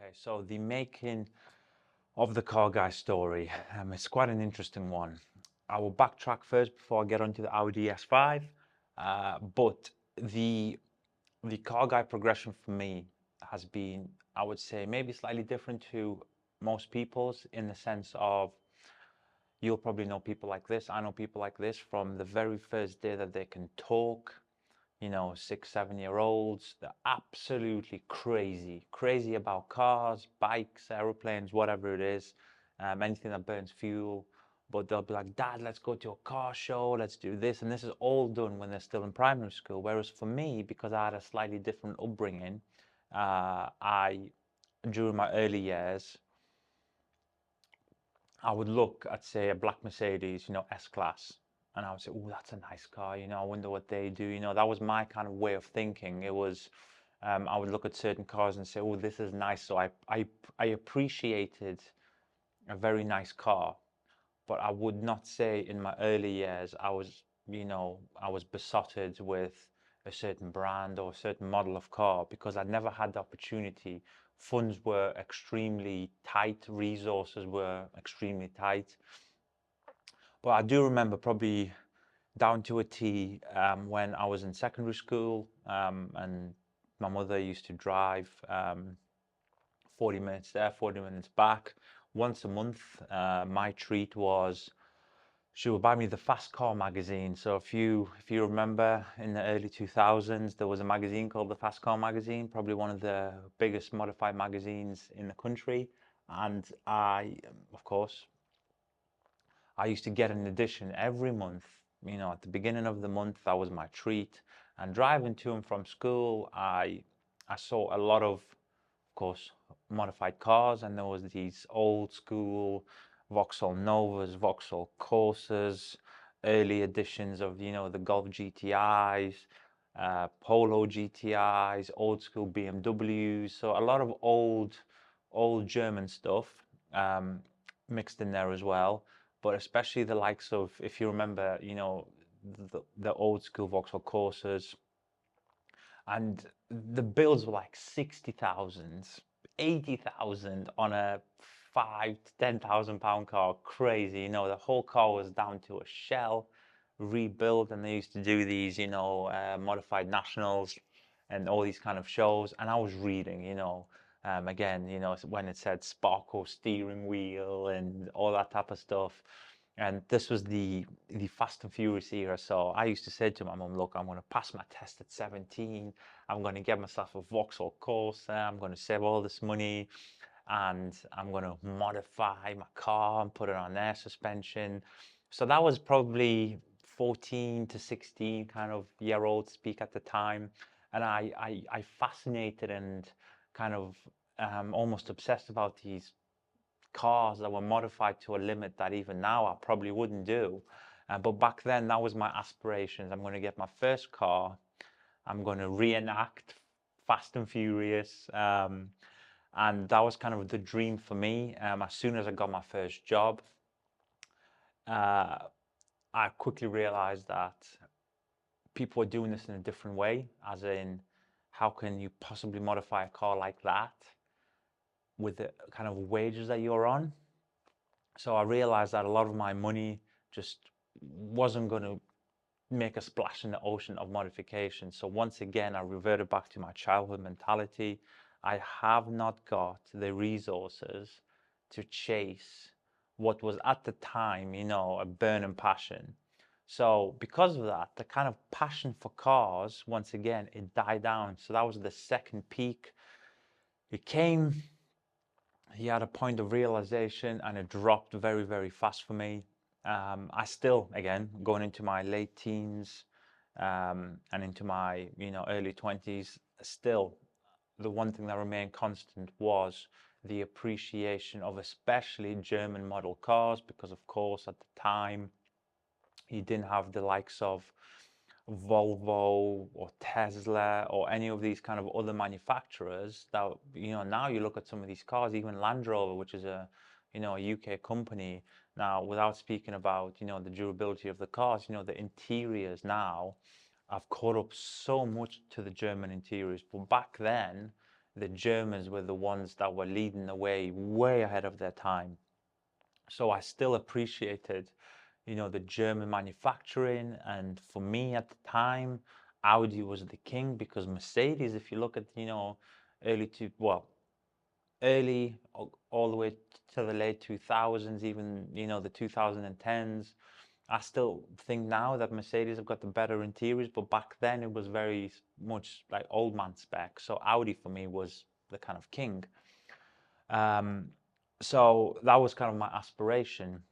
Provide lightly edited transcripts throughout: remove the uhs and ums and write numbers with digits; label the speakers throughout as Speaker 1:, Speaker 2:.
Speaker 1: Okay, so the making of the car guy story, it's quite an interesting one. I will backtrack first before I get onto the Audi S5, but the the car guy progression for me has been, I would say, maybe slightly different to most people's in the sense of you'll probably know people like this. I know people like this from the very first day that they can talk. You know, 6, 7 year olds, they're absolutely crazy about cars, bikes, aeroplanes, whatever it is, anything that burns fuel. But they'll be like, Dad, let's go to a car show, let's do this. And this is all done when they're still in primary school. Whereas for me, because I had a slightly different upbringing, during my early years, I would look at, say, a black Mercedes, S-Class, and I would say, oh, that's a nice car, I wonder what they do. That was my kind of way of thinking. It was, I would look at certain cars and say, oh, this is nice. So I appreciated a very nice car, but I would not say in my early years I was besotted with a certain brand or a certain model of car because I never had the opportunity. Funds were extremely tight, resources were extremely tight. But I do remember probably down to a T when I was in secondary school, and my mother used to drive 40 minutes there, 40 minutes back. Once a month, my treat was she would buy me the Fast Car magazine. So if you remember, in the early 2000s, there was a magazine called the Fast Car magazine, probably one of the biggest modified magazines in the country. And of course, I used to get an edition every month. At the beginning of the month, that was my treat. And driving to and from school, I saw a lot of course, modified cars, and there was these old school Vauxhall Novas, Vauxhall Corsas, early editions of the Golf GTIs, Polo GTIs, old school BMWs. So a lot of old German stuff mixed in there as well. But especially the likes of, if you remember, the old school Vauxhall Corsas, and the builds were like 60,000, 80,000 on a 5 to 10,000 pound car. Crazy, the whole car was down to a shell, rebuilt, and they used to do these, modified nationals and all these kind of shows. And I was reading, again, when it said Sparko steering wheel and all that type of stuff. And this was the Fast and Furious era. So I used to say to my mum, look, I'm going to pass my test at 17. I'm going to get myself a Vauxhall Corsa. I'm going to save all this money and I'm going to modify my car and put it on air suspension. So that was probably 14 to 16 kind of year old speak at the time. And I fascinated and kind of almost obsessed about these cars that were modified to a limit that even now I probably wouldn't do. But back then, that was my aspirations. I'm going to get my first car. I'm going to reenact Fast and Furious. And that was kind of the dream for me. As soon as I got my first job, I quickly realized that people were doing this in a different way, as in, how can you possibly modify a car like that with the kind of wages that you're on? So I realized that a lot of my money just wasn't going to make a splash in the ocean of modification. So once again, I reverted back to my childhood mentality. I have not got the resources to chase what was at the time, a burning passion. So because of that, the kind of passion for cars, once again, it died down. So that was the second peak. It came, he had a point of realization, and it dropped very, very fast for me. I still, again, going into my late teens and into my, early 20s, still the one thing that remained constant was the appreciation of especially German model cars, because of course at the time you didn't have the likes of Volvo or Tesla or any of these kind of other manufacturers that, now you look at some of these cars, even Land Rover, which is a UK company. Now, without speaking about, the durability of the cars, the interiors now, I've caught up so much to the German interiors. But back then, the Germans were the ones that were leading the way, way ahead of their time. So I still appreciated, the German manufacturing. And for me at the time, Audi was the king, because Mercedes, if you look at, early all the way to the late 2000s, even, the 2010s, I still think now that Mercedes have got the better interiors, but back then it was very much like old man spec. So Audi for me was the kind of king. So that was kind of my aspiration.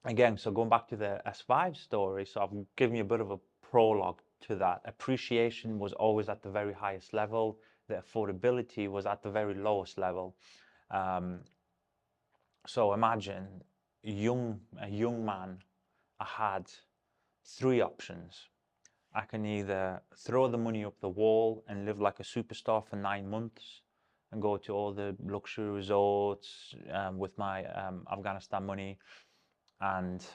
Speaker 1: Again, so going back to the S5 story, so I've given you a bit of a prologue to that. Appreciation was always at the very highest level. The affordability was at the very lowest level. So imagine a young man, I had three options. I can either throw the money up the wall and live like a superstar for 9 months and go to all the luxury resorts with my Afghanistan money and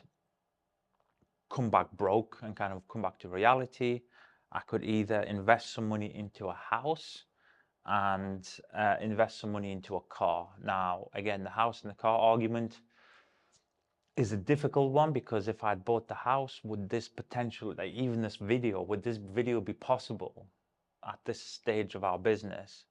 Speaker 1: come back broke and kind of come back to reality. I could either invest some money into a house and invest some money into a car. Now, again, the house and the car argument is a difficult one, because if I'd bought the house, would this potential, like even this video, would this video be possible at this stage of our business?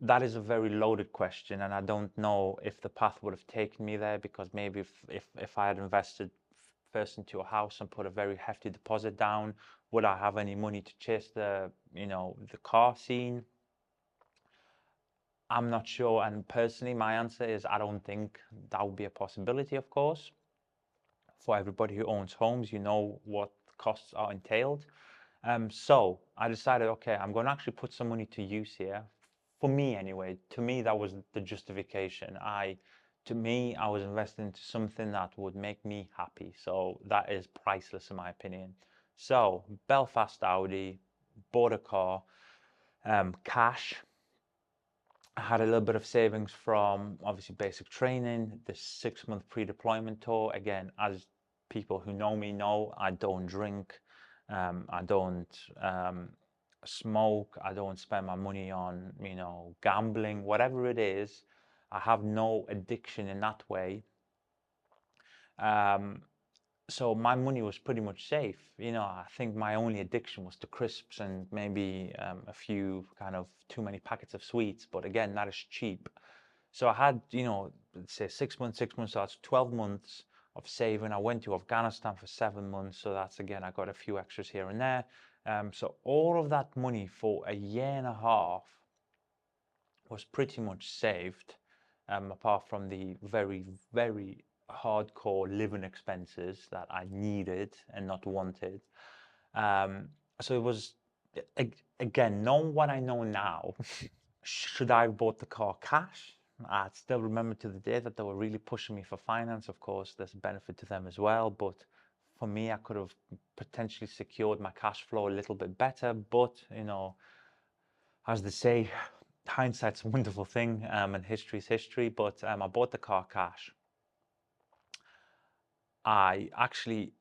Speaker 1: That is a very loaded question, and I don't know if the path would have taken me there, because maybe if I had invested first into a house and put a very hefty deposit down, would I have any money to chase the car scene? I'm not sure, and personally my answer is I don't think that would be a possibility. Of course, for everybody who owns homes, you know what costs are entailed. So I decided, okay, I'm going to actually put some money to use here. For me anyway, to me that was the justification. To me, I was investing into something that would make me happy. So that is priceless in my opinion. So Belfast Audi, bought a car, cash. I had a little bit of savings from obviously basic training, the 6-month pre-deployment tour. Again, as people who know me know, I don't drink, I don't smoke, I don't spend my money on, gambling, whatever it is. I have no addiction in that way. So my money was pretty much safe. I think my only addiction was to crisps and maybe a few kind of too many packets of sweets. But again, that is cheap. So I had, let's say 6 months, so that's 12 months of saving. I went to Afghanistan for 7 months. So that's, again, I got a few extras here and there. So all of that money for a year and a half was pretty much saved, apart from the very, very hardcore living expenses that I needed and not wanted. So it was, again, knowing what I know now, should I have bought the car cash? I still remember to the day that they were really pushing me for finance. Of course, there's a benefit to them as well. But for me, I could have potentially secured my cash flow a little bit better. But, as they say, hindsight's a wonderful thing, and history's history. But I bought the car cash. I actually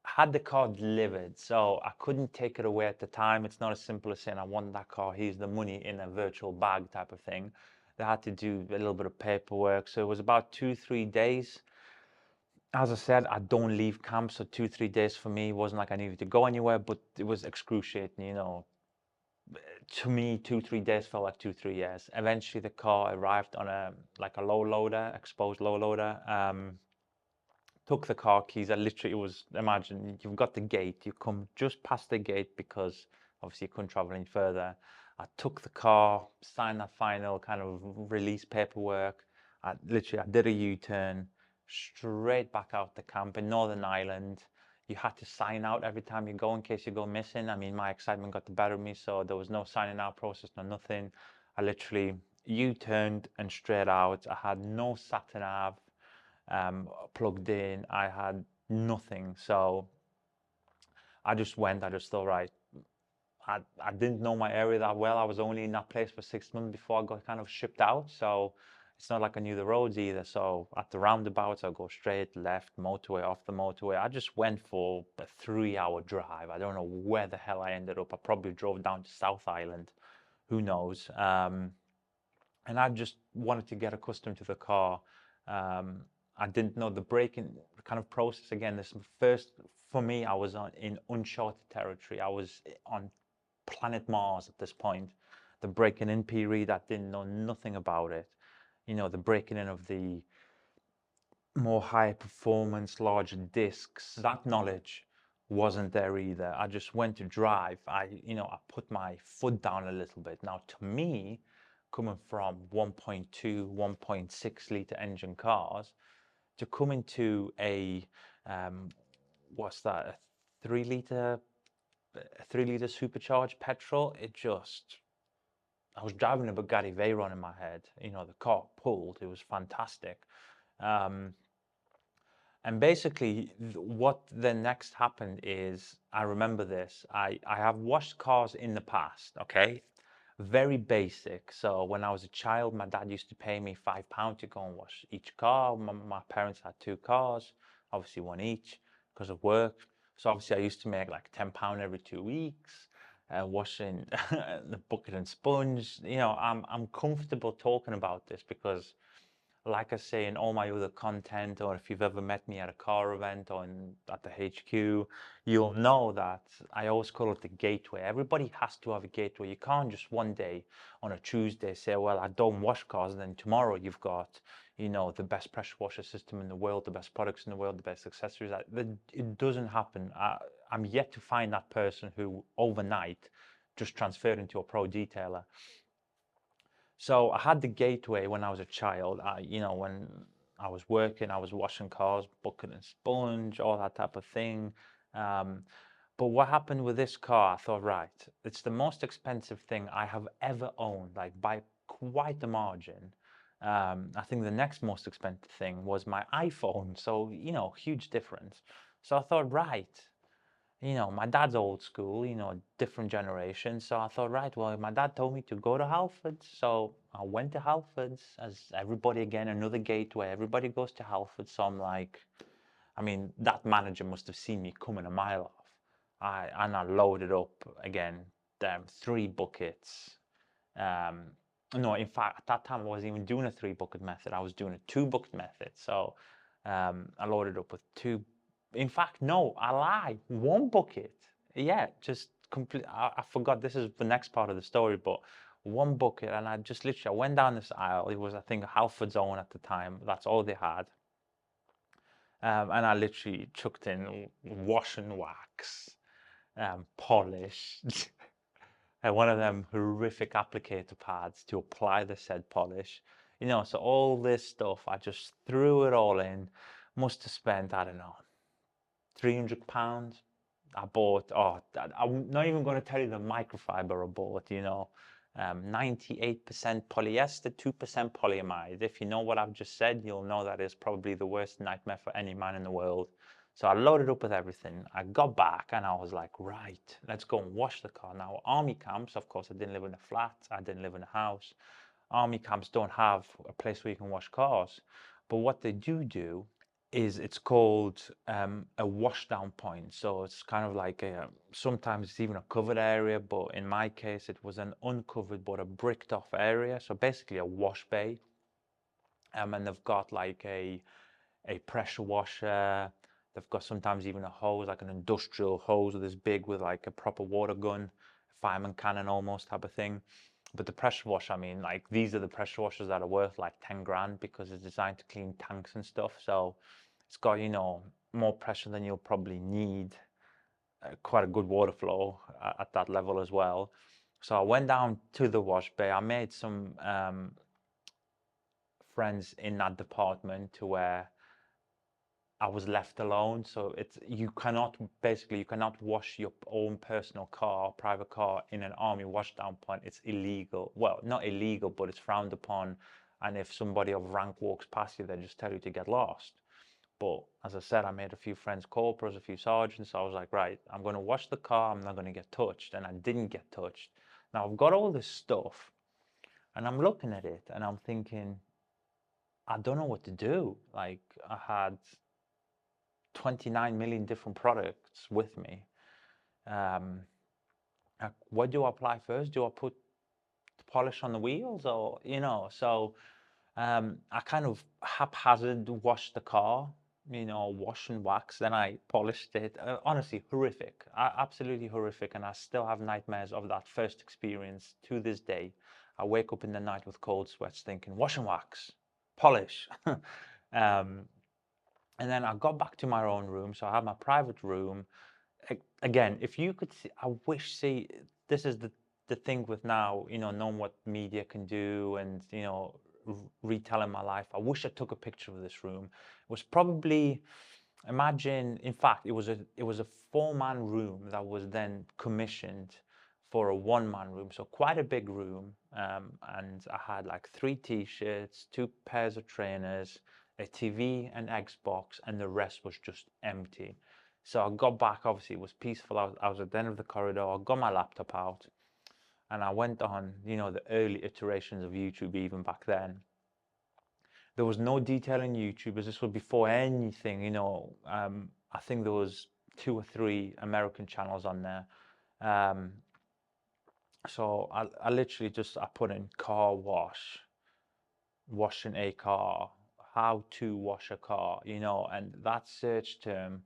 Speaker 1: had the car delivered, so I couldn't take it away at the time. It's not as simple as saying I want that car, here's the money in a virtual bag type of thing. They had to do a little bit of paperwork, so it was about 2-3 days. As I said, I don't leave camp, so 2-3 days for me wasn't like I needed to go anywhere, but it was excruciating. To me, 2-3 days felt like 2-3 years. Eventually the car arrived on a low loader, exposed low loader. Took the car keys. I literally, it was, imagine you've got the gate, you come just past the gate because obviously you couldn't travel any further. I took the car, signed that final kind of release paperwork. I did a U-turn straight back out the camp in Northern Ireland. You had to sign out every time you go in case you go missing. I mean, my excitement got the better of me, so there was no signing out process, no nothing. I literally U-turned and straight out. I had no sat-nav plugged in. I had nothing. So I just thought, right, I didn't know my area that well. I was only in that place for 6 months before I got kind of shipped out. So it's not like I knew the roads either. So at the roundabouts, I'll go straight, left, motorway, off the motorway. I just went for a 3-hour drive. I don't know where the hell I ended up. I probably drove down to South Island. who knows? And I just wanted to get accustomed to the car. I didn't know the braking kind of process. Again, this first, for me, I was in uncharted territory. I was on planet Mars at this point. The breaking in period, I didn't know nothing about it. You know, the breaking in of the more high performance, larger discs, that knowledge wasn't there either. I just went to drive. I put my foot down a little bit. Now, to me, coming from 1.2, 1.6 liter engine cars to come into what's that, a 3 liter supercharged petrol, I was driving a Bugatti Veyron in my head. You know, the car pulled, it was fantastic. And basically, what then next happened is, I remember this. I have washed cars in the past, okay? Very basic. So when I was a child, my dad used to pay me £5 to go and wash each car. My parents had 2 cars, obviously one each because of work. So obviously I used to make like £10 every 2 weeks, washing the bucket and sponge. You know, I'm comfortable talking about this because, like I say in all my other content, or if you've ever met me at a car event or at the HQ, you'll know that I always call it the gateway. Everybody has to have a gateway. You can't just one day on a Tuesday say, well, I don't wash cars, and then tomorrow you've got, you know, the best pressure washer system in the world, the best products in the world, the best accessories. It doesn't happen. I'm yet to find that person who overnight just transferred into a pro detailer. So I had the gateway when I was a child. When I was working, I was washing cars, bucket and sponge, all that type of thing. But what happened with this car, I thought, right, it's the most expensive thing I have ever owned, like by quite a margin. I think the next most expensive thing was my iPhone. So, you know, huge difference. So I thought, right, you know, my dad's old school, you know, different generation. So I thought, right, well, my dad told me to go to Halfords. So I went to Halfords, as everybody, again, another gateway. Everybody goes to Halfords. So I'm like, I mean, that manager must have seen me coming a mile off. And I loaded up again, 3 buckets. No, in fact, at that time I wasn't even doing a 3 bucket method. I was doing a 2 bucket method. So I loaded up with 2. In fact, no, I lie. 1 bucket. Yeah, just complete. I forgot. This is the next part of the story, but 1 bucket, and I just literally I went down this aisle. It was, I think, Halford's own at the time. That's all they had. And I literally chucked in wash and wax, polish, and one of them horrific applicator pads to apply the said polish. You know, so all this stuff, I just threw it all in. Must have spent, I don't know, £300. I bought, I'm not even going to tell you the microfiber I bought, you know. 98% polyester, 2% polyamide. If you know what I've just said, you'll know that is probably the worst nightmare for any man in the world. So I loaded up with everything. I got back and I was like, right, let's go and wash the car. Now, army camps, of course, I didn't live in a flat. I didn't live in a house. Army camps don't have a place where you can wash cars. But what they do is it's called a washdown point. So it's kind of like sometimes it's even a covered area, but in my case it was an uncovered but a bricked off area. So basically a wash bay. And they've got like a pressure washer. They've got sometimes even a hose, like an industrial hose this big with like a proper water gun, fireman cannon almost type of thing. But the pressure washer, I mean, like these are the pressure washers that are worth like 10 grand because it's designed to clean tanks and stuff. So it's got, you know, more pressure than you'll probably need, quite a good water flow at that level as well. So I went down to the wash bay. I made some friends in that department to where I was left alone. So you cannot wash your own personal car, private car, in an army washdown point. It's illegal. Well, not illegal, but it's frowned upon. And if somebody of rank walks past you, they just tell you to get lost. But as I said, I made a few friends, corporals, a few sergeants. So I was like, right, I'm going to wash the car. I'm not going to get touched. And I didn't get touched. Now I've got all this stuff and I'm looking at it and I'm thinking, I don't know what to do. Like I had 29 million different products with me. What do I apply first? Do I put polish on the wheels, or so I kind of haphazard washed the car, wash and wax, then I polished it. Honestly, horrific, absolutely horrific, and I still have nightmares of that first experience to this day. I wake up in the night with cold sweats thinking, wash and wax, polish. um, and then I got back to my own room, so I had my private room. Again, if you could see, I wish, see, this is the thing with now, knowing what media can do, and retelling my life. I wish I took a picture of this room. It was probably, imagine, in fact, it was a 4-man room that was then commissioned for a 1-man room, so quite a big room. And I had like 3 t-shirts, 2 pairs of trainers, a TV, an Xbox, and the rest was just empty. So I got back, obviously it was peaceful. I was at the end of the corridor. I got my laptop out and I went on, the early iterations of YouTube even back then. There was no detail in YouTube, as this was before anything, I think there was 2 or 3 American channels on there. So I literally I put in car wash, washing a car, how to wash a car, and that search term,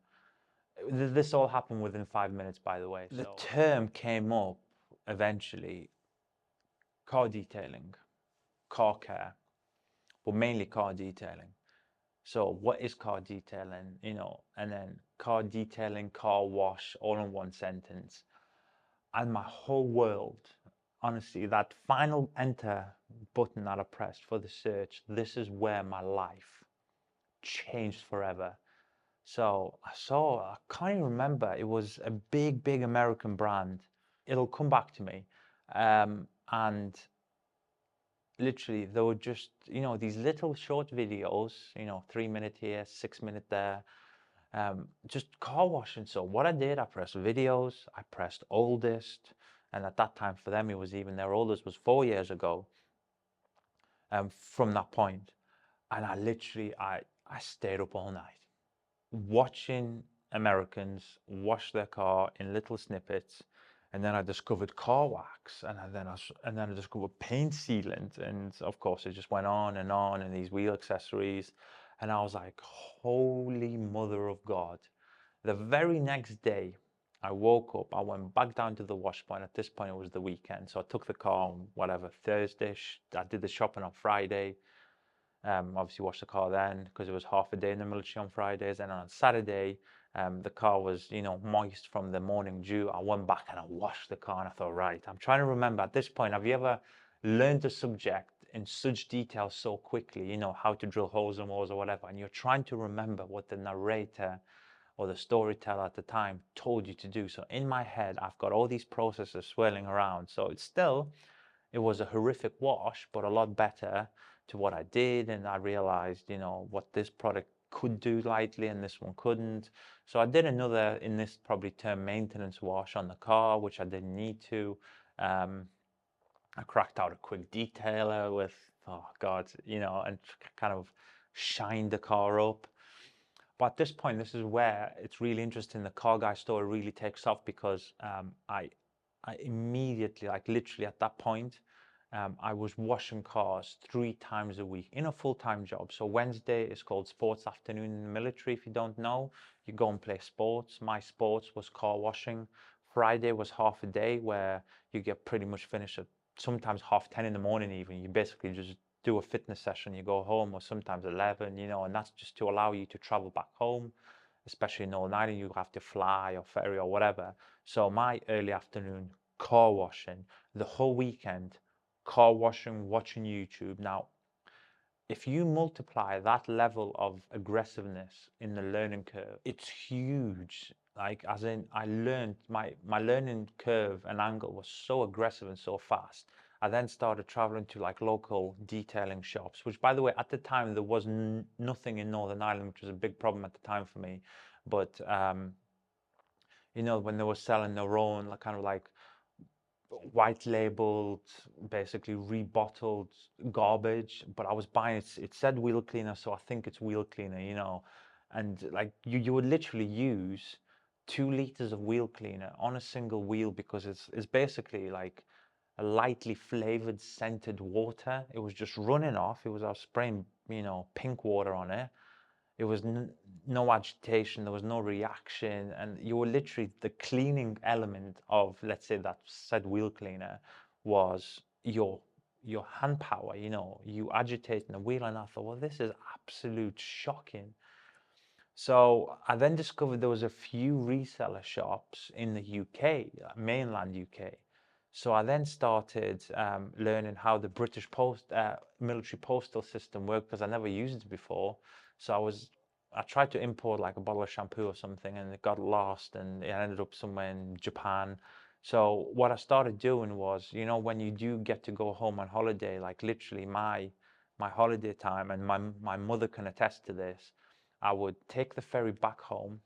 Speaker 1: this all happened within 5 minutes, by the way. The term came up eventually, car detailing, car care, but mainly car detailing. So what is car detailing, and then car detailing, car wash, all in one sentence. And my whole world, honestly, that final enter button that I pressed for the search, this is where my life changed forever. So I can't even remember, it was a big American brand. It'll come back to me. And literally there were just, these little short videos, 3-minute here, 6-minute there, just car washing. So what I did, I pressed videos, I pressed oldest, and at that time for them, it was even their oldest was 4 years ago. From that point, and I stayed up all night watching Americans wash their car in little snippets, and then I discovered car wax, and then I discovered paint sealant, and of course it just went on, and these wheel accessories, and I was like, holy mother of God. The very next day, I woke up, I went back down to the wash point. At this point, it was the weekend, so I took the car on whatever Thursday. I did the shopping on Friday. Obviously washed the car then because it was half a day in the military on Fridays, and on Saturday the car was moist from the morning dew. I went back and I washed the car, and I thought, right, I'm trying to remember at this point, have you ever learned a subject in such detail so quickly, how to drill holes in walls or whatever, and you're trying to remember what the narrator or the storyteller at the time told you to do. So in my head I've got all these processes swirling around. So it was a horrific wash, but a lot better to what I did, and I realized, what this product could do lightly and this one couldn't. So I did another, in this probably term, maintenance wash on the car, which I didn't need to. I cracked out a quick detailer with, oh God, and kind of shined the car up. But at this point, this is where it's really interesting. The car guy story really takes off, because I immediately, like literally at that point, I was washing cars 3 times a week in a full-time job. So Wednesday is called sports afternoon in the military. If you don't know, you go and play sports. My sports was car washing. Friday was half a day where you get pretty much finished at sometimes 10:30 in the morning even. You basically just do a fitness session, you go home, or sometimes 11, and that's just to allow you to travel back home, especially in Northern Ireland, you have to fly or ferry or whatever. So my early afternoon, car washing, the whole weekend, car washing, watching YouTube. Now, if you multiply that level of aggressiveness in the learning curve, it's huge. Like, as in, I learned, my learning curve and angle was so aggressive and so fast. I then started traveling to like local detailing shops, which, by the way, at the time there was nothing in Northern Ireland, which was a big problem at the time for me. But when they were selling their own, like, kind of like white labeled, basically rebottled garbage, but I was buying it said wheel cleaner, so I think it's wheel cleaner, and like you would literally use 2 liters of wheel cleaner on a single wheel, because it's basically like a lightly flavored scented water. It was just running off. I was spraying, pink water on it. It was no agitation, there was no reaction, and you were literally, the cleaning element of, let's say, that said wheel cleaner was your hand power. You agitating the wheel, and I thought, well, this is absolute shocking. So I then discovered there was a few reseller shops in the UK, mainland UK. So I then started learning how the British military postal system worked, because I never used it before. So I tried to import like a bottle of shampoo or something, and it got lost, and it ended up somewhere in Japan. So what I started doing was, when you do get to go home on holiday, like literally my holiday time, and my mother can attest to this, I would take the ferry back home.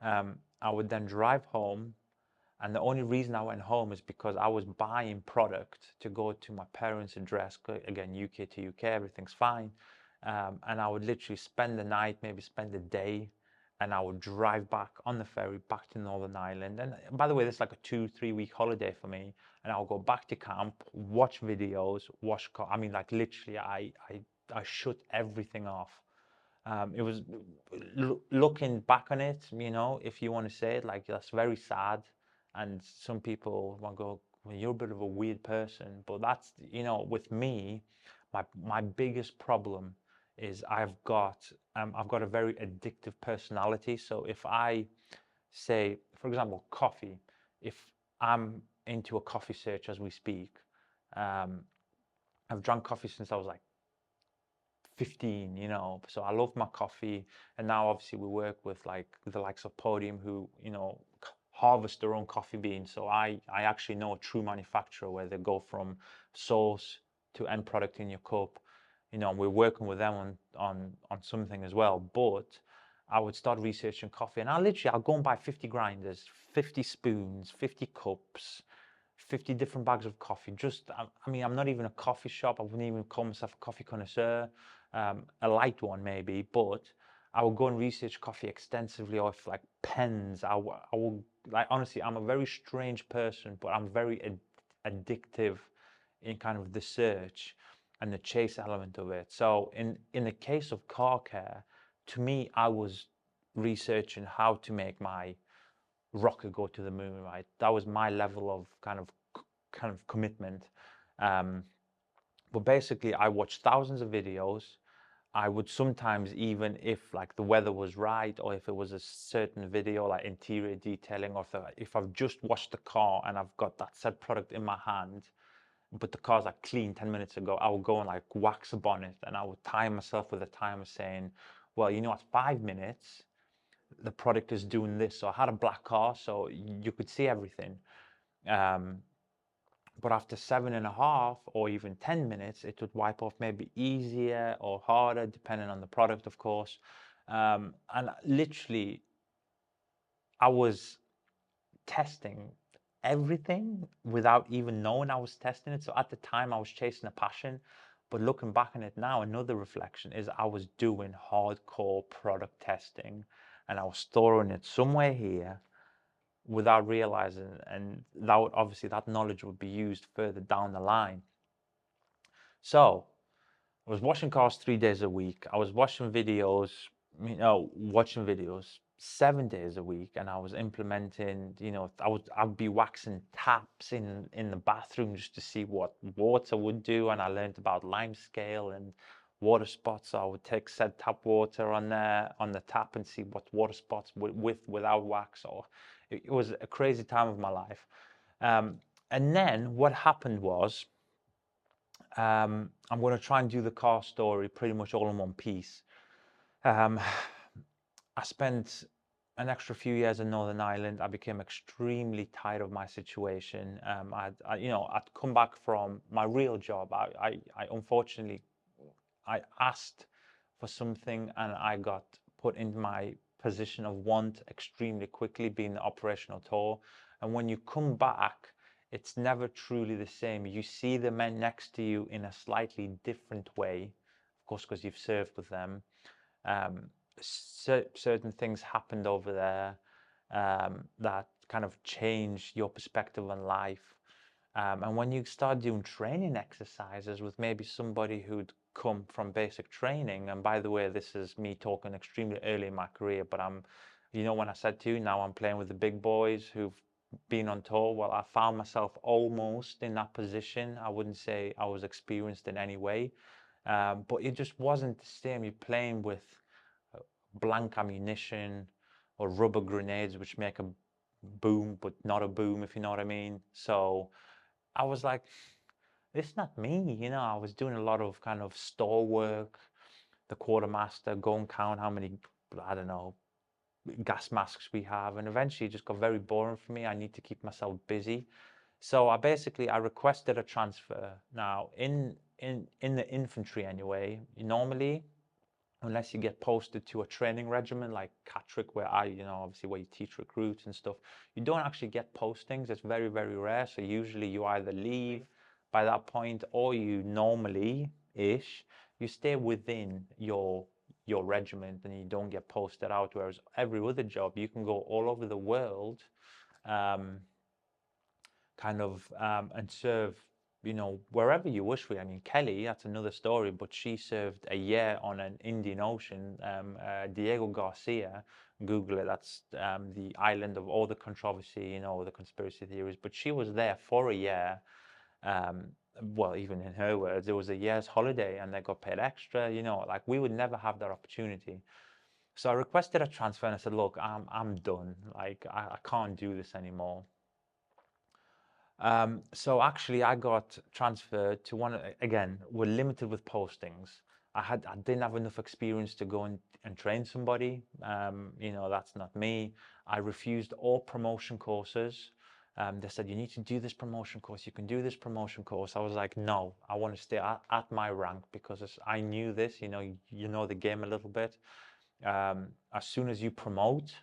Speaker 1: I would then drive home, and the only reason I went home is because I was buying product to go to my parents' address. Again, UK to UK, everything's fine. And I would literally spend the night, maybe spend the day, and I would drive back on the ferry back to Northern Ireland. And by the way, this is like a 2-3 week holiday for me. And I'll go back to camp, watch videos, I mean, like literally, I shut everything off. It was, looking back on it, if you want to say it, like, that's very sad. And some people will go, well, you're a bit of a weird person. But that's, with me, my biggest problem is I've got a very addictive personality. So if I say, for example, coffee, if I'm into a coffee search as we speak, I've drunk coffee since I was like 15, so I love my coffee. And now obviously we work with like the likes of Podium, who harvest their own coffee beans. So I actually know a true manufacturer where they go from source to end product in your cup. We're working with them on something as well. But I would start researching coffee, and I'll go and buy 50 grinders, 50 spoons, 50 cups, 50 different bags of coffee. I mean, I'm not even a coffee shop. I wouldn't even call myself a coffee connoisseur. A light one maybe, but I will go and research coffee extensively, or if like pens. I will, like, honestly, I'm a very strange person, but I'm very addictive in kind of the search and the chase element of it. So in the case of car care, to me, I was researching how to make my rocket go to the moon, right? That was my level of kind of commitment. But basically, I watched thousands of videos. I would sometimes, even if like the weather was right, or if it was a certain video like interior detailing, or if I've just washed the car and I've got that said product in my hand, but the car's like clean 10 minutes ago, I would go and like wax a bonnet, and I would time myself with a timer saying, well, at 5 minutes, the product is doing this. So I had a black car, so you could see everything. But after 7.5 or even 10 minutes, it would wipe off maybe easier or harder, depending on the product, of course. And literally, I was testing everything without even knowing I was testing it. So at the time, I was chasing a passion. But looking back on it now, another reflection is I was doing hardcore product testing, and I was storing it somewhere here without realizing, and obviously that knowledge would be used further down the line. So I was watching cars 3 days a week. I was watching videos, watching videos 7 days a week, and I was implementing, I'd be waxing taps in the bathroom just to see what water would do. And I learned about lime scale and water spots. So I would take said tap water on the tap and see what water spots without wax. Or it was a crazy time of my life. And then what happened was, I'm going to try and do the car story pretty much all in one piece. I spent an extra few years in Northern Ireland. I became extremely tired of my situation. I'd come back from my real job. I unfortunately, I asked for something, and I got put in my position of want extremely quickly, being the operational tour. And when you come back, it's never truly the same. You see the men next to you in a slightly different way, of course, because you've served with them. Certain things happened over there that kind of changed your perspective on life. And when you start doing training exercises with maybe somebody who'd come from basic training, and by the way, this is me talking extremely early in my career, but when I said to you, now I'm playing with the big boys who've been on tour. Well, I found myself almost in that position. I wouldn't say I was experienced in any way, but it just wasn't the same. You're playing with blank ammunition or rubber grenades, which make a boom, but not a boom, if you know what I mean. So I was like, it's not me. I was doing a lot of kind of store work, the quartermaster, go and count how many, I don't know, gas masks we have. And eventually it just got very boring for me. I need to keep myself busy. So I requested a transfer. Now, in the infantry anyway, normally, unless you get posted to a training regimen like Catrick, where obviously where you teach recruits and stuff, you don't actually get postings. It's very, very rare. So usually you either leave by that point, or you normally-ish, you stay within your regiment and you don't get posted out. Whereas every other job, you can go all over the world, and serve wherever you wish. I mean, Kelly, that's another story, but she served a year on an Indian Ocean. Diego Garcia, Google it, that's the island of all the controversy, the conspiracy theories, but she was there for a year. Well, even in her words, it was a year's holiday and they got paid extra, like we would never have that opportunity. So I requested a transfer and I said, look, I'm done. Like, I can't do this anymore. So actually I got transferred to again, we're limited with postings. I didn't have enough experience to go and train somebody. That's not me. I refused all promotion courses. They said, you need to do this promotion course. You can do this promotion course. I was like, no, I want to stay at my rank, because I knew this, you know the game a little bit. As soon as you promote,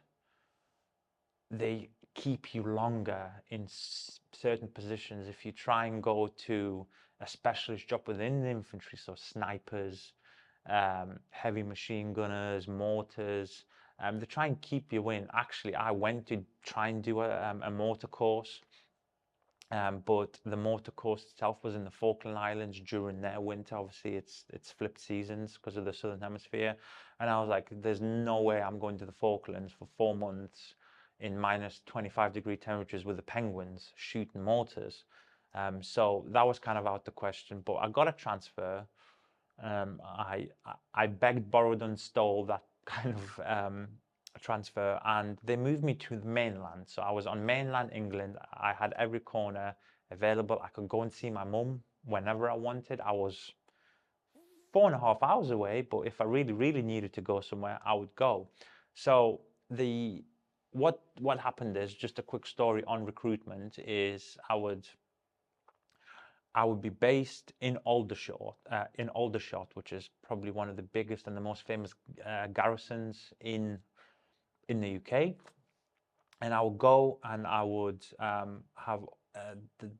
Speaker 1: they keep you longer in certain positions. If you try and go to a specialist job within the infantry, so snipers, heavy machine gunners, mortars, they try and keep you in. Actually, I went to try and do a mortar course, but the mortar course itself was in the Falkland Islands during their winter. Obviously, it's flipped seasons because of the Southern Hemisphere. And I was like, there's no way I'm going to the Falklands for 4 months in minus 25-degree temperatures with the penguins shooting mortars. So that was kind of out the question. But I got a transfer. I begged, borrowed, and stole that kind of transfer, and they moved me to the mainland. So I was on mainland England. I had every corner available. I could go and see my mum whenever I wanted. I was 4.5 hours away, but if I really, really needed to go somewhere, I would go. So what happened is, just a quick story on recruitment, is I would be based in Aldershot, which is probably one of the biggest and the most famous garrisons in the UK. And I would go and I would have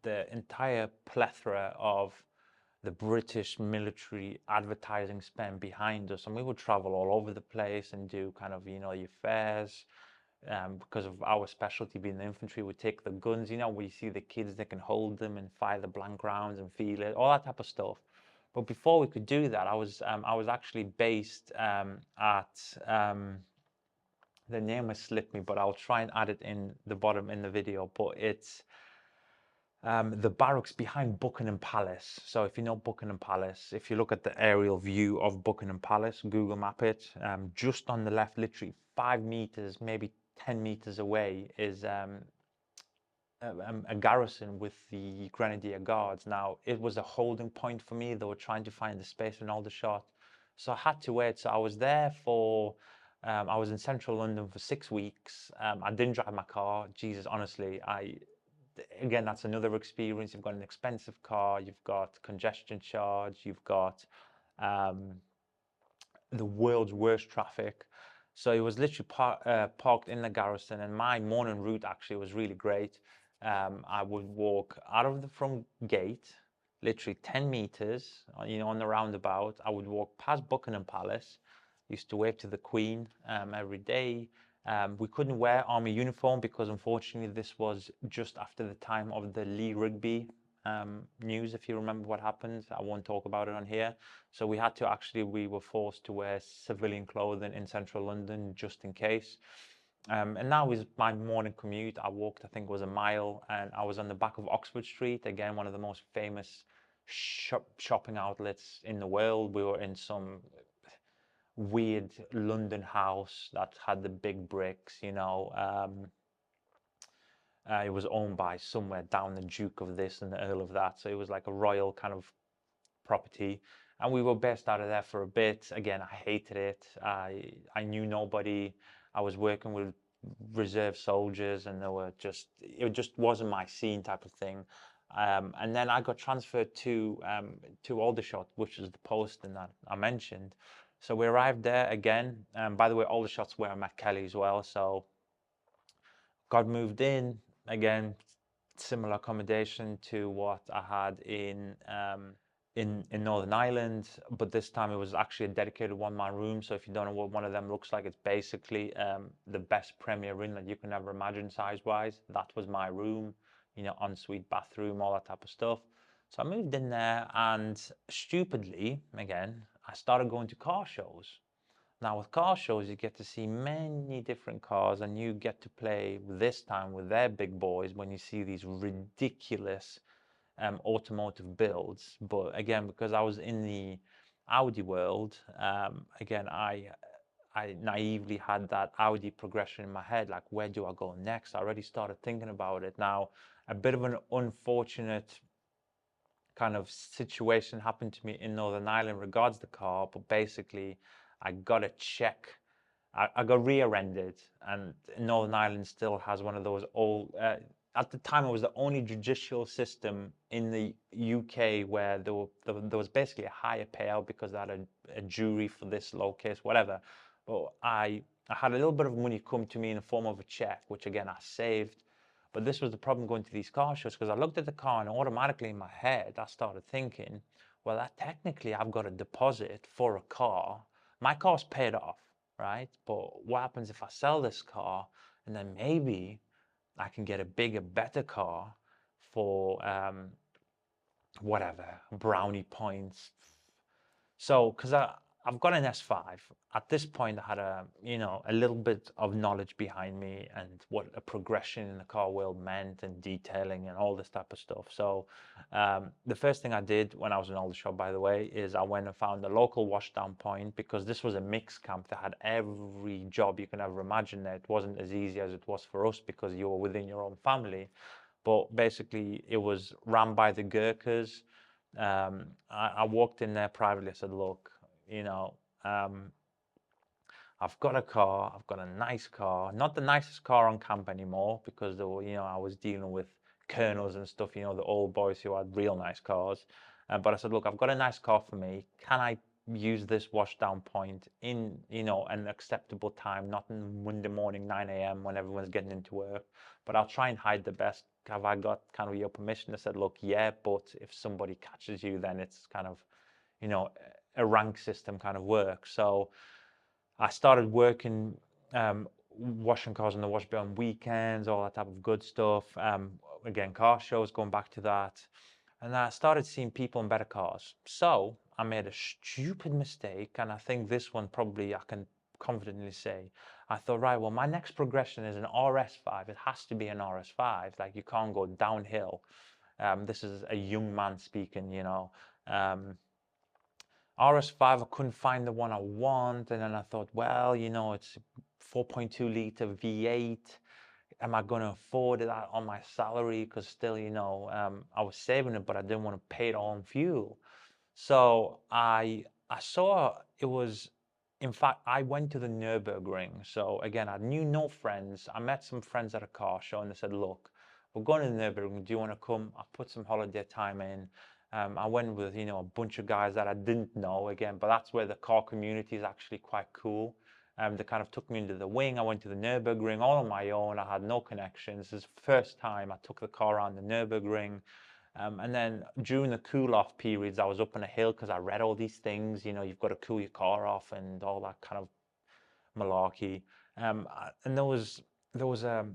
Speaker 1: the entire plethora of the British military advertising spend behind us, and we would travel all over the place and do kind of your fairs. Because of our specialty being the infantry, we take the guns, we see the kids, they can hold them and fire the blank rounds and feel it, all that type of stuff. But before we could do that, I was actually based at the name has slipped me, but I'll try and add it in the bottom in the video. But it's the barracks behind Buckingham Palace. So if you know Buckingham Palace, if you look at the aerial view of Buckingham Palace, Google map it, just on the left, literally 5 meters, maybe 10 meters away, is a garrison with the Grenadier Guards. Now, it was a holding point for me. They were trying to find the space in Aldershot, so I had to wait. So I was there for I was in central London for 6 weeks. I didn't drive my car. Jesus, honestly, again, that's another experience. You've got an expensive car, you've got congestion charge, you've got the world's worst traffic. So it was literally parked in the garrison, and my morning route actually was really great. I would walk out of the front gate, literally 10 meters, on the roundabout. I would walk past Buckingham Palace, used to wave to the Queen every day. We couldn't wear army uniform because unfortunately this was just after the time of the Lee Rigby news, if you remember what happened. I won't talk about it on here. So we had to actually, we were forced to wear civilian clothing in central London just in case. And that was my morning commute. I walked, I think it was a mile, and I was on the back of Oxford Street, again, one of the most famous shopping outlets in the world. We were in some weird London house that had the big bricks, you know. It was owned by somewhere down the Duke of this and the Earl of that. So it was like a royal kind of property. And we were based out of there for a bit. Again, I hated it. I knew nobody. I was working with reserve soldiers, and it just wasn't my scene type of thing. And then I got transferred to Aldershot, which is the posting that I mentioned. So we arrived there again. By the way, Aldershot's where I met Kelly as well. So got moved in again, similar accommodation to what I had in Northern Ireland, but this time it was actually a dedicated one-man room. So if you don't know what one of them looks like, it's basically the best premier room that you can ever imagine size-wise. That was my room, you know, ensuite bathroom, all that type of stuff. So I moved in there, and stupidly, again, I started going to car shows. Now with car shows, you get to see many different cars, and you get to play this time with their big boys when you see these ridiculous automotive builds. But again, because I was in the Audi world, again, I naively had that Audi progression in my head, like where do I go next? I already started thinking about it. Now, a bit of an unfortunate kind of situation happened to me in Northern Ireland regards the car, but basically I got a check. I got rear-ended, and Northern Ireland still has one of those old. At the time, it was the only judicial system in the UK where there was basically a higher payout because they had a jury for this low case, whatever. But I had a little bit of money come to me in the form of a check, which again I saved. But this was the problem going to these car shows, because I looked at the car and automatically in my head I started thinking, well, technically I've got a deposit for a car. My car's paid off, right? But what happens if I sell this car and then maybe I can get a bigger, better car for whatever, brownie points. So, because I've got an S5. At this point, I had a little bit of knowledge behind me and what a progression in the car world meant, and detailing and all this type of stuff. So the first thing I did when I was in Aldershot, by the way, is I went and found a local washdown point, because this was a mixed camp that had every job you can ever imagine there. It wasn't as easy as it was for us because you were within your own family. But basically, it was run by the Gurkhas. I walked in there privately. I said, look, you know, I've got a car. I've got a nice car. Not the nicest car on camp anymore, because there were, I was dealing with colonels and stuff, the old boys who had real nice cars. But I said, look, I've got a nice car for me. Can I use this washdown point in, an acceptable time, not in Monday morning, 9 a.m. when everyone's getting into work, but I'll try and hide the best. Have I got kind of your permission? I said, look, yeah, but if somebody catches you, then it's kind of, a rank system kind of work. So I started working, washing cars on the wash bay on weekends, all that type of good stuff. Again, car shows, going back to that. And I started seeing people in better cars. So I made a stupid mistake, and I think this one probably I can confidently say. I thought, right, well, my next progression is an RS5. It has to be an RS5. Like, you can't go downhill. This is a young man speaking, RS5, I couldn't find the one I want. And then I thought, well, it's 4.2 liter V8. Am I going to afford that on my salary? Because still, I was saving it, but I didn't want to pay it all on fuel. So I saw it was, in fact, I went to the Nürburgring. So again, I knew no friends. I met some friends at a car show, and they said, look, we're going to the Nürburgring. Do you want to come? I put some holiday time in. I went with, a bunch of guys that I didn't know again, but that's where the car community is actually quite cool. They kind of took me into the wing. I went to the Nürburgring all on my own. I had no connections. This is the first time I took the car around the Nürburgring. And then during the cool off periods, I was up on a hill because I read all these things, you've got to cool your car off and all that kind of malarkey. And there was a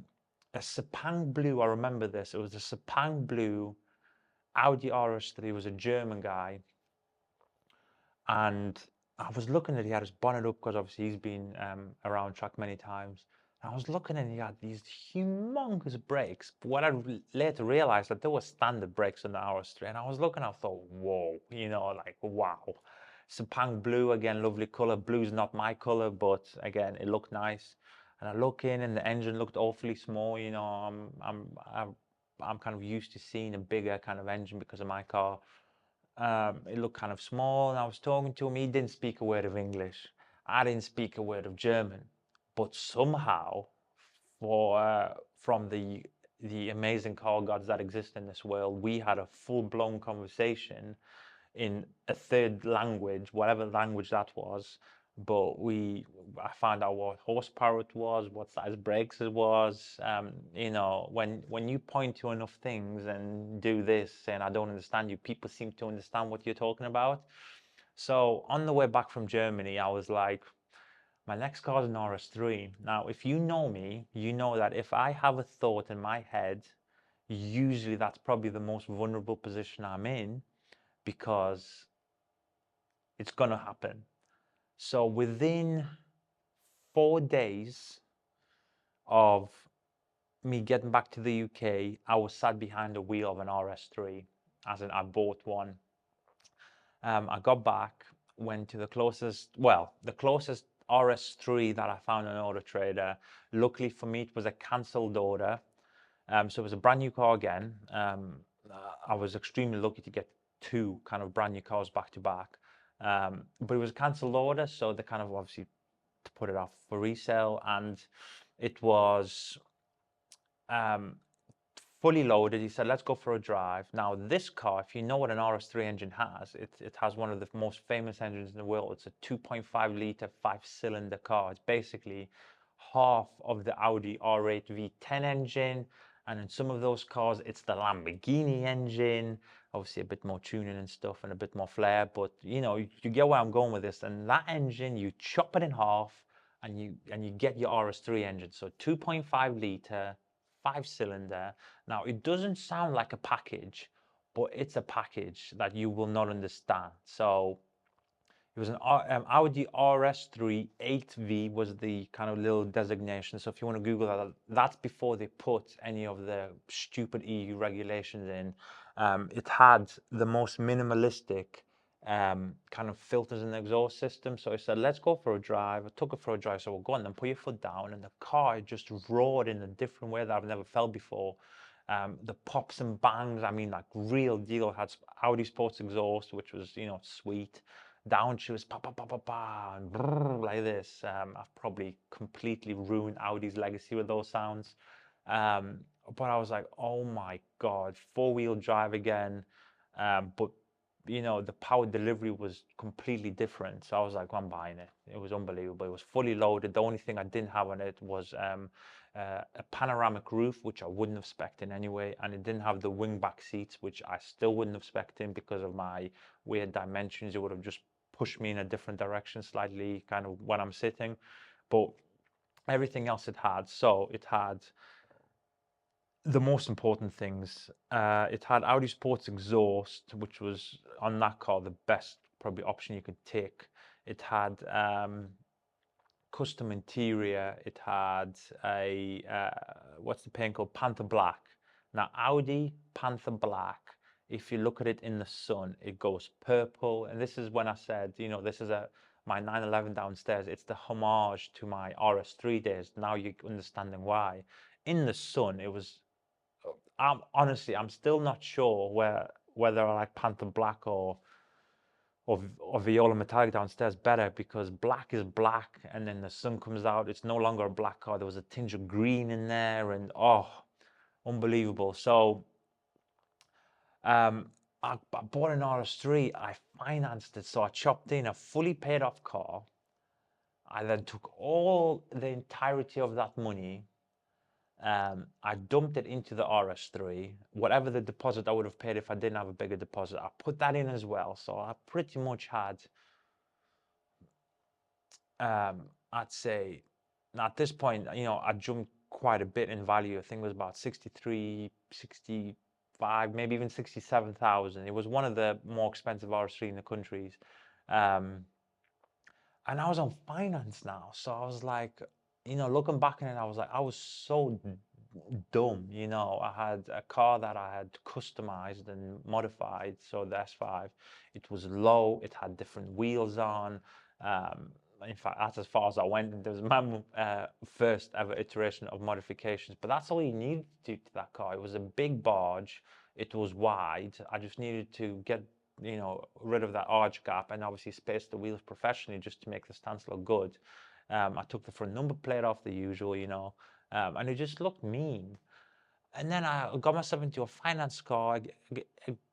Speaker 1: Sepang blue. I remember this. It was a Sepang blue Audi RS3 was a German guy, and I was looking at, he had his bonnet up because obviously he's been around track many times. And I was looking and he had these humongous brakes. But what I later realized that there were standard brakes on the RS3, and I was looking, I thought, whoa, you know, like wow. Sepang blue again, lovely color. Blue's not my color, but again, it looked nice. And I look in, and the engine looked awfully small. You know, I'm kind of used to seeing a bigger kind of engine because of my car. It looked kind of small, and I was talking to him. He didn't speak a word of English. I didn't speak a word of German, but somehow, from the amazing car gods that exist in this world, we had a full-blown conversation in a third language, whatever language that was. But I found out what horsepower it was, what size brakes it was. You know, when you point to enough things and do this, and I don't understand you, people seem to understand what you're talking about. So on the way back from Germany, I was like, my next car is an RS3. Now, if you know me, you know that if I have a thought in my head, usually that's probably the most vulnerable position I'm in, because it's going to happen. So within 4 days of me getting back to the UK, I was sat behind the wheel of an RS3, as in I bought one. I got back, went to the closest RS3 that I found on Auto Trader. Luckily for me, it was a cancelled order. So it was a brand new car again. I was extremely lucky to get two kind of brand new cars back to back. But it was a cancelled order, so they kind of obviously to put it off for resale, and it was fully loaded. He said, let's go for a drive. Now, this car, if you know what an RS3 engine has, it has one of the most famous engines in the world. It's a 2.5 litre, 5-cylinder car. It's basically half of the Audi R8 V10 engine. And in some of those cars, it's the Lamborghini engine. Obviously, a bit more tuning and stuff and a bit more flair. But, you know, you get where I'm going with this. And that engine, you chop it in half and you get your RS3 engine. So 2.5 litre, 5-cylinder. Now, it doesn't sound like a package, but it's a package that you will not understand. So it was an Audi RS3 8V was the kind of little designation. So if you want to Google that, that's before they put any of the stupid EU regulations in. It had the most minimalistic kind of filters in the exhaust system. So I said, let's go for a drive. I took it for a drive. So we'll go on, then put your foot down. And the car just roared in a different way that I've never felt before. The pops and bangs, I mean, like real deal. It had Audi Sports exhaust, which was, you know, sweet. Downshifts, pa pa pa pa pa, and brrr, like this. I've probably completely ruined Audi's legacy with those sounds. But I was like, oh my God, four-wheel drive again. But you know, the power delivery was completely different. So I was like, I'm buying it. It was unbelievable. It was fully loaded. The only thing I didn't have on it was a panoramic roof, which I wouldn't have spec'd in anyway, and it didn't have the wingback seats, which I still wouldn't have spec'd in because of my weird dimensions. It would have just pushed me in a different direction slightly, kind of when I'm sitting. But everything else it had. So it had the most important things. It had Audi Sports exhaust, which was on that car the best probably option you could take. It had custom interior. It had a what's the paint called? Panther Black. Now Audi Panther Black, if you look at it in the sun, it goes purple. And this is when I said, you know, this is my 911 downstairs. It's the homage to my RS3 days. Now you're understanding why. In the sun, it was. Honestly, I'm still not sure whether I like Panther Black or Viola Metallic downstairs better, because black is black, and then the sun comes out, it's no longer a black car. There was a tinge of green in there, and oh, unbelievable. So I bought an RS3. I financed it, so I chopped in a fully paid off car. I then took all the entirety of that money. I dumped it into the RS3. Whatever the deposit I would have paid if I didn't have a bigger deposit, I put that in as well. So I pretty much had, I'd say, at this point, you know, I jumped quite a bit in value. I think it was about 63, 65, maybe even 67,000. It was one of the more expensive RS3 in the countries. Um, and I was on finance now. So I was like, looking back on it, I was like, I was so dumb. I had a car that I had customized and modified. So the S5, it was low, it had different wheels on. Um, in fact, that's as far as I went. There was my first ever iteration of modifications, but that's all you needed to do to that car. It was a big barge, it was wide. I just needed to get rid of that arch gap and obviously space the wheels professionally just to make the stance look good. I took the front number plate off the usual, and it just looked mean. And then I got myself into a finance car.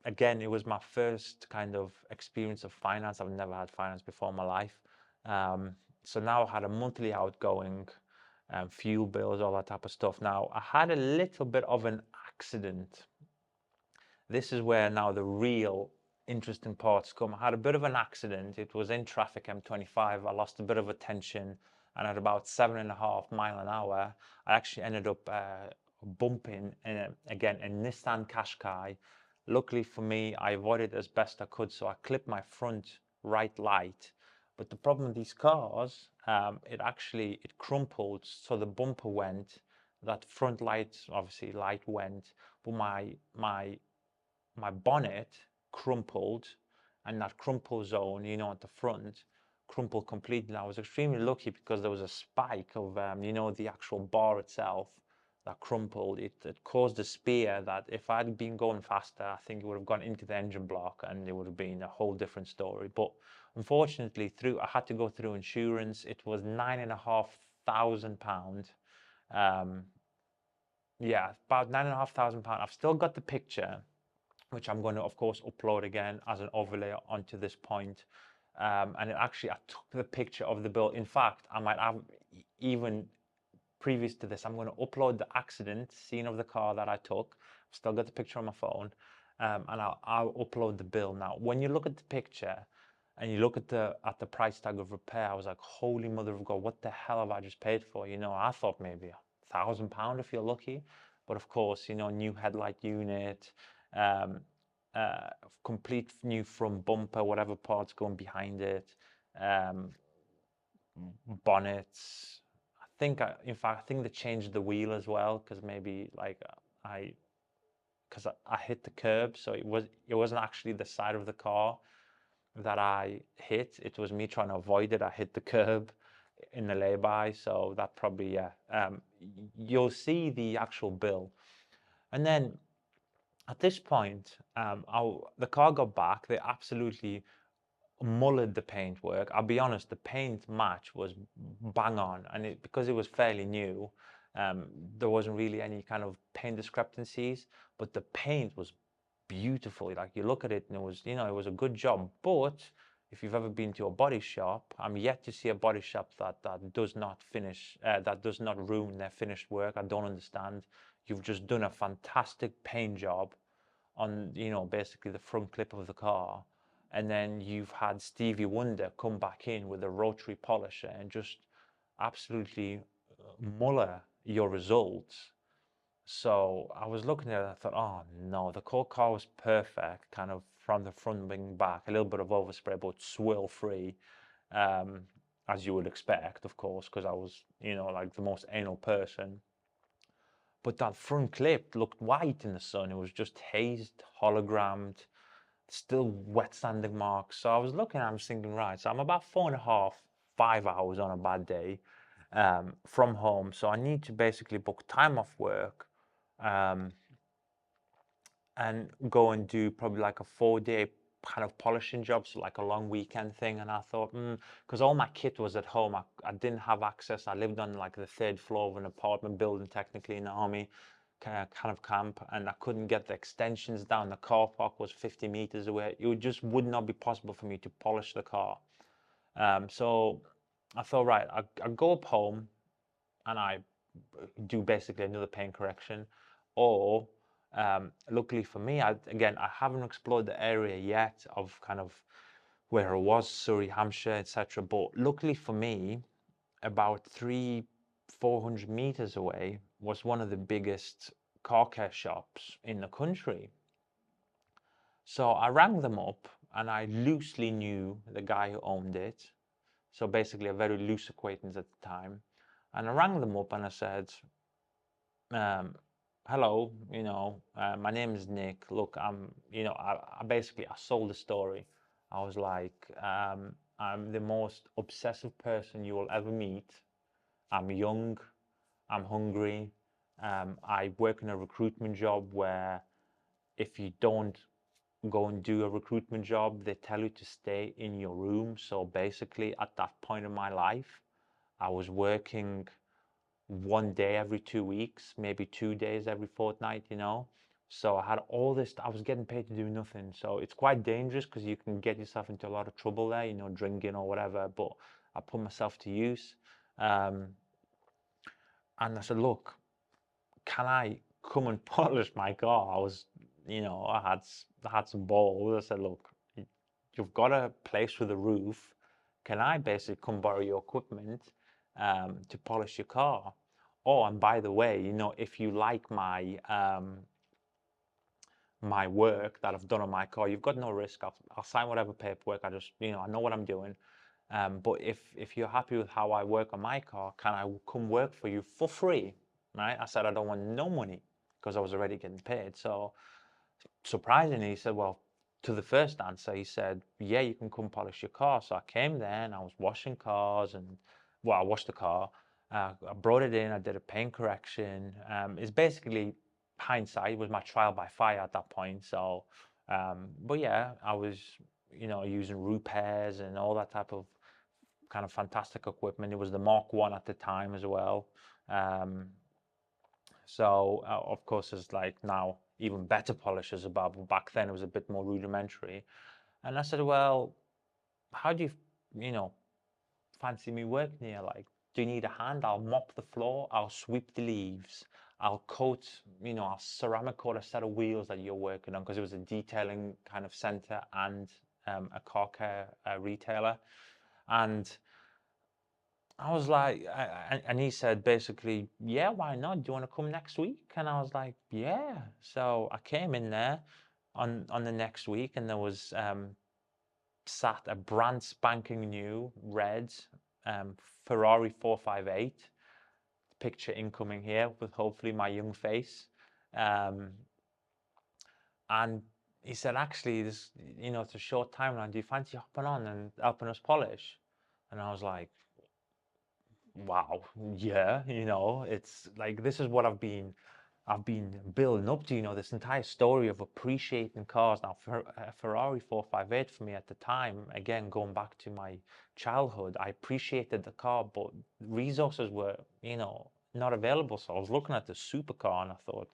Speaker 1: Again, it was my first kind of experience of finance. I've never had finance before in my life. So now I had a monthly outgoing, fuel bills, all that type of stuff. Now, I had a little bit of an accident. This is where now the real interesting parts come. I had a bit of an accident. It was in traffic, M25. I lost a bit of attention, and at about 7.5 miles an hour, I actually ended up bumping again a Nissan Qashqai. Luckily for me, I avoided as best I could, so I clipped my front right light. But the problem with these cars, it crumpled, so the bumper went. That front light, obviously, light went, but my bonnet crumpled, and that crumple zone, at the front, crumpled completely. And I was extremely lucky because there was a spike of, the actual bar itself that crumpled. It caused a spear that if I'd been going faster, I think it would have gone into the engine block and it would have been a whole different story. But unfortunately, I had to go through insurance. It was £9,500. Yeah, about £9,500. I've still got the picture, which I'm going to, of course, upload again as an overlay onto this point. And I took the picture of the bill. In fact, I might have, even previous to this, I'm going to upload the accident scene of the car that I took. I've still got the picture on my phone, and I'll upload the bill. Now, when you look at the picture and you look at the price tag of repair, I was like, holy mother of God, what the hell have I just paid for? I thought maybe £1,000 if you're lucky, but of course, new headlight unit, um, uh, complete new front bumper, whatever parts going behind it, um, bonnets. In fact, I think they changed the wheel as well because maybe like I hit the curb, so it wasn't actually the side of the car that I hit. It was me trying to avoid it. I hit the curb in the lay-by, so that probably, yeah. You'll see the actual bill, and then at this point, the car got back. They absolutely mullered the paint work. I'll be honest, the paint match was bang on, and because it was fairly new, there wasn't really any kind of paint discrepancies, but the paint was beautiful. Like you look at it and it was a good job. But if you've ever been to a body shop, I'm yet to see a body shop that does not finish, that does not ruin their finished work. I don't understand. You've just done a fantastic paint job on, basically the front clip of the car, and then you've had Stevie Wonder come back in with a rotary polisher and just absolutely muller your results. So I was looking at it, I thought, oh no, the core car was perfect, kind of from the front wing back, a little bit of overspray, but swirl free, as you would expect, of course, because I was, like the most anal person. But that front clip looked white in the sun. It was just hazed, hologrammed, still wet sanding marks. So I was looking, I was thinking, right, so I'm about 4.5, 5 hours on a bad day from home. So I need to basically book time off work and go and do probably like a 4-day kind of polishing job, so like a long weekend thing. And I thought, because all my kit was at home, I didn't have access. I lived on like the 3rd floor of an apartment building, technically in the army kind of camp, and I couldn't get the extensions down. The car park was 50 meters away. It just would not be possible for me to polish the car. So I thought, right, I go up home and I do basically another paint correction, or luckily for me, I haven't explored the area yet of kind of where it was, Surrey, Hampshire, etc. But luckily for me, about 400 meters away was one of the biggest car care shops in the country. So I rang them up, and I loosely knew the guy who owned it. So basically a very loose acquaintance at the time. And I rang them up and I said, um, hello, my name is Nick. Look, I basically, I sold the story. I was like, I'm the most obsessive person you will ever meet. I'm young, I'm hungry. I work in a recruitment job where if you don't go and do a recruitment job, they tell you to stay in your room. So basically, at that point in my life, I was working 1 day every 2 weeks, maybe 2 days every fortnight, So I had all this, I was getting paid to do nothing. So it's quite dangerous because you can get yourself into a lot of trouble there, drinking or whatever. But I put myself to use. Um, and I said, look, can I come and polish my car? I was, I had some balls. I said, look, you've got a place with a roof. Can I basically come borrow your equipment to polish your car? Oh, and by the way, if you like my work that I've done on my car, you've got no risk. I'll sign whatever paperwork. I just, I know what I'm doing. But if you're happy with how I work on my car, can I come work for you for free? Right? I said I don't want no money because I was already getting paid. So surprisingly, he said, well, to the first answer, he said, yeah, you can come polish your car. So I came there and I was washing cars I washed the car. I brought it in, I did a paint correction. It's basically hindsight, it was my trial by fire at that point. So, but yeah, I was, using repairs and all that type of kind of fantastic equipment. It was the Mark 1 at the time as well. So of course, there's like now even better polishers about, but back then it was a bit more rudimentary. And I said, well, how do you fancy me working here? Like, do you need a hand? I'll mop the floor, I'll sweep the leaves, I'll coat, I'll ceramic coat a set of wheels that you're working on, because it was a detailing kind of center and a car care retailer. And I was like, and he said basically, yeah, why not? Do you want to come next week? And I was like, yeah. So I came in there on the next week, and there was sat a brand spanking new red Ferrari 458. Picture incoming here with hopefully my young face. And he said, actually, this, it's a short timeline. Do you fancy hopping on and helping us polish? And I was like, wow, yeah, it's like this is what I've been building up to, this entire story of appreciating cars. Now, for a Ferrari 458 for me at the time, again, going back to my childhood, I appreciated the car, but resources were, not available. So I was looking at the supercar and I thought,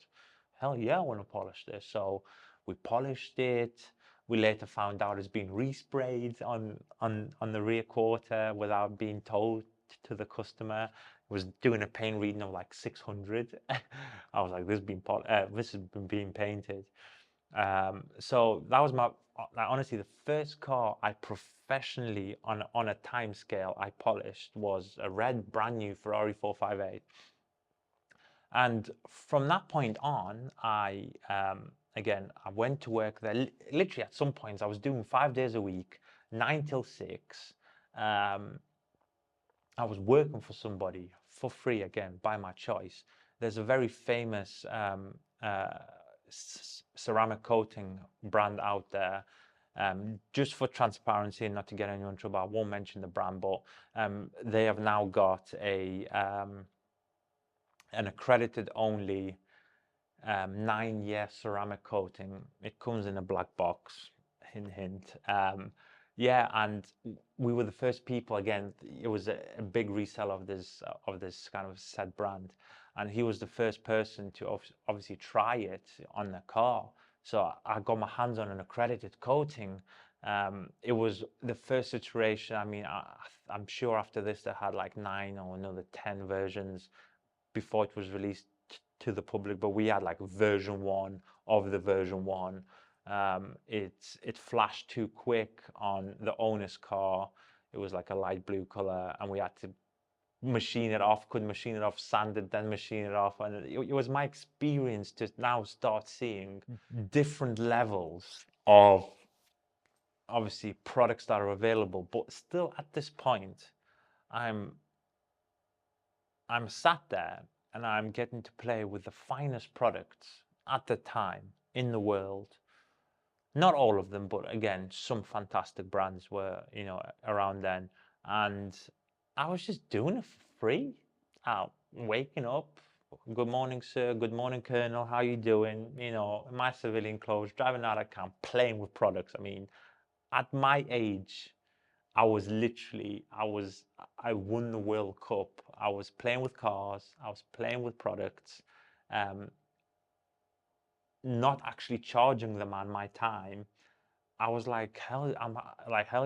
Speaker 1: hell yeah, I want to polish this. So we polished it. We later found out it's been resprayed on the rear quarter without being told to the customer. Was doing a paint reading of like 600. I was like, this has been being painted. So that was honestly the first car I professionally on a time scale I polished was a red brand new Ferrari 458. And from that point on, again, I went to work there. Literally at some points I was doing 5 days a week, 9 till 6. I was working for somebody for free, again, by my choice. There's a very famous ceramic coating brand out there. Just for transparency and not to get anyone in trouble, I won't mention the brand, but they have now got an accredited only 9-year ceramic coating. It comes in a black box, hint, hint. Yeah, and we were the first people. Again, it was a big reseller of this kind of said brand, and he was the first person to obviously try it on the car. So I got my hands on an accredited coating. It was the first iteration. I mean, I'm sure after this they had like 9 or another 10 versions before it was released to the public, but we had like version 1 of the version 1. It flashed too quick on the owner's car. It was like a light blue color, and we had to machine it off, couldn't machine it off, sand it, then machine it off. And it was my experience to now start seeing different levels of obviously products that are available. But still at this point, I'm sat there and I'm getting to play with the finest products at the time in the world. Not all of them, but again, some fantastic brands were, around then. And I was just doing it for free. Out waking up, good morning, sir, good morning, Colonel, how you doing? In my civilian clothes, driving out of camp, playing with products. I mean, at my age, I won the World Cup. I was playing with cars. I was playing with products, not actually charging the man my time. I was like, hell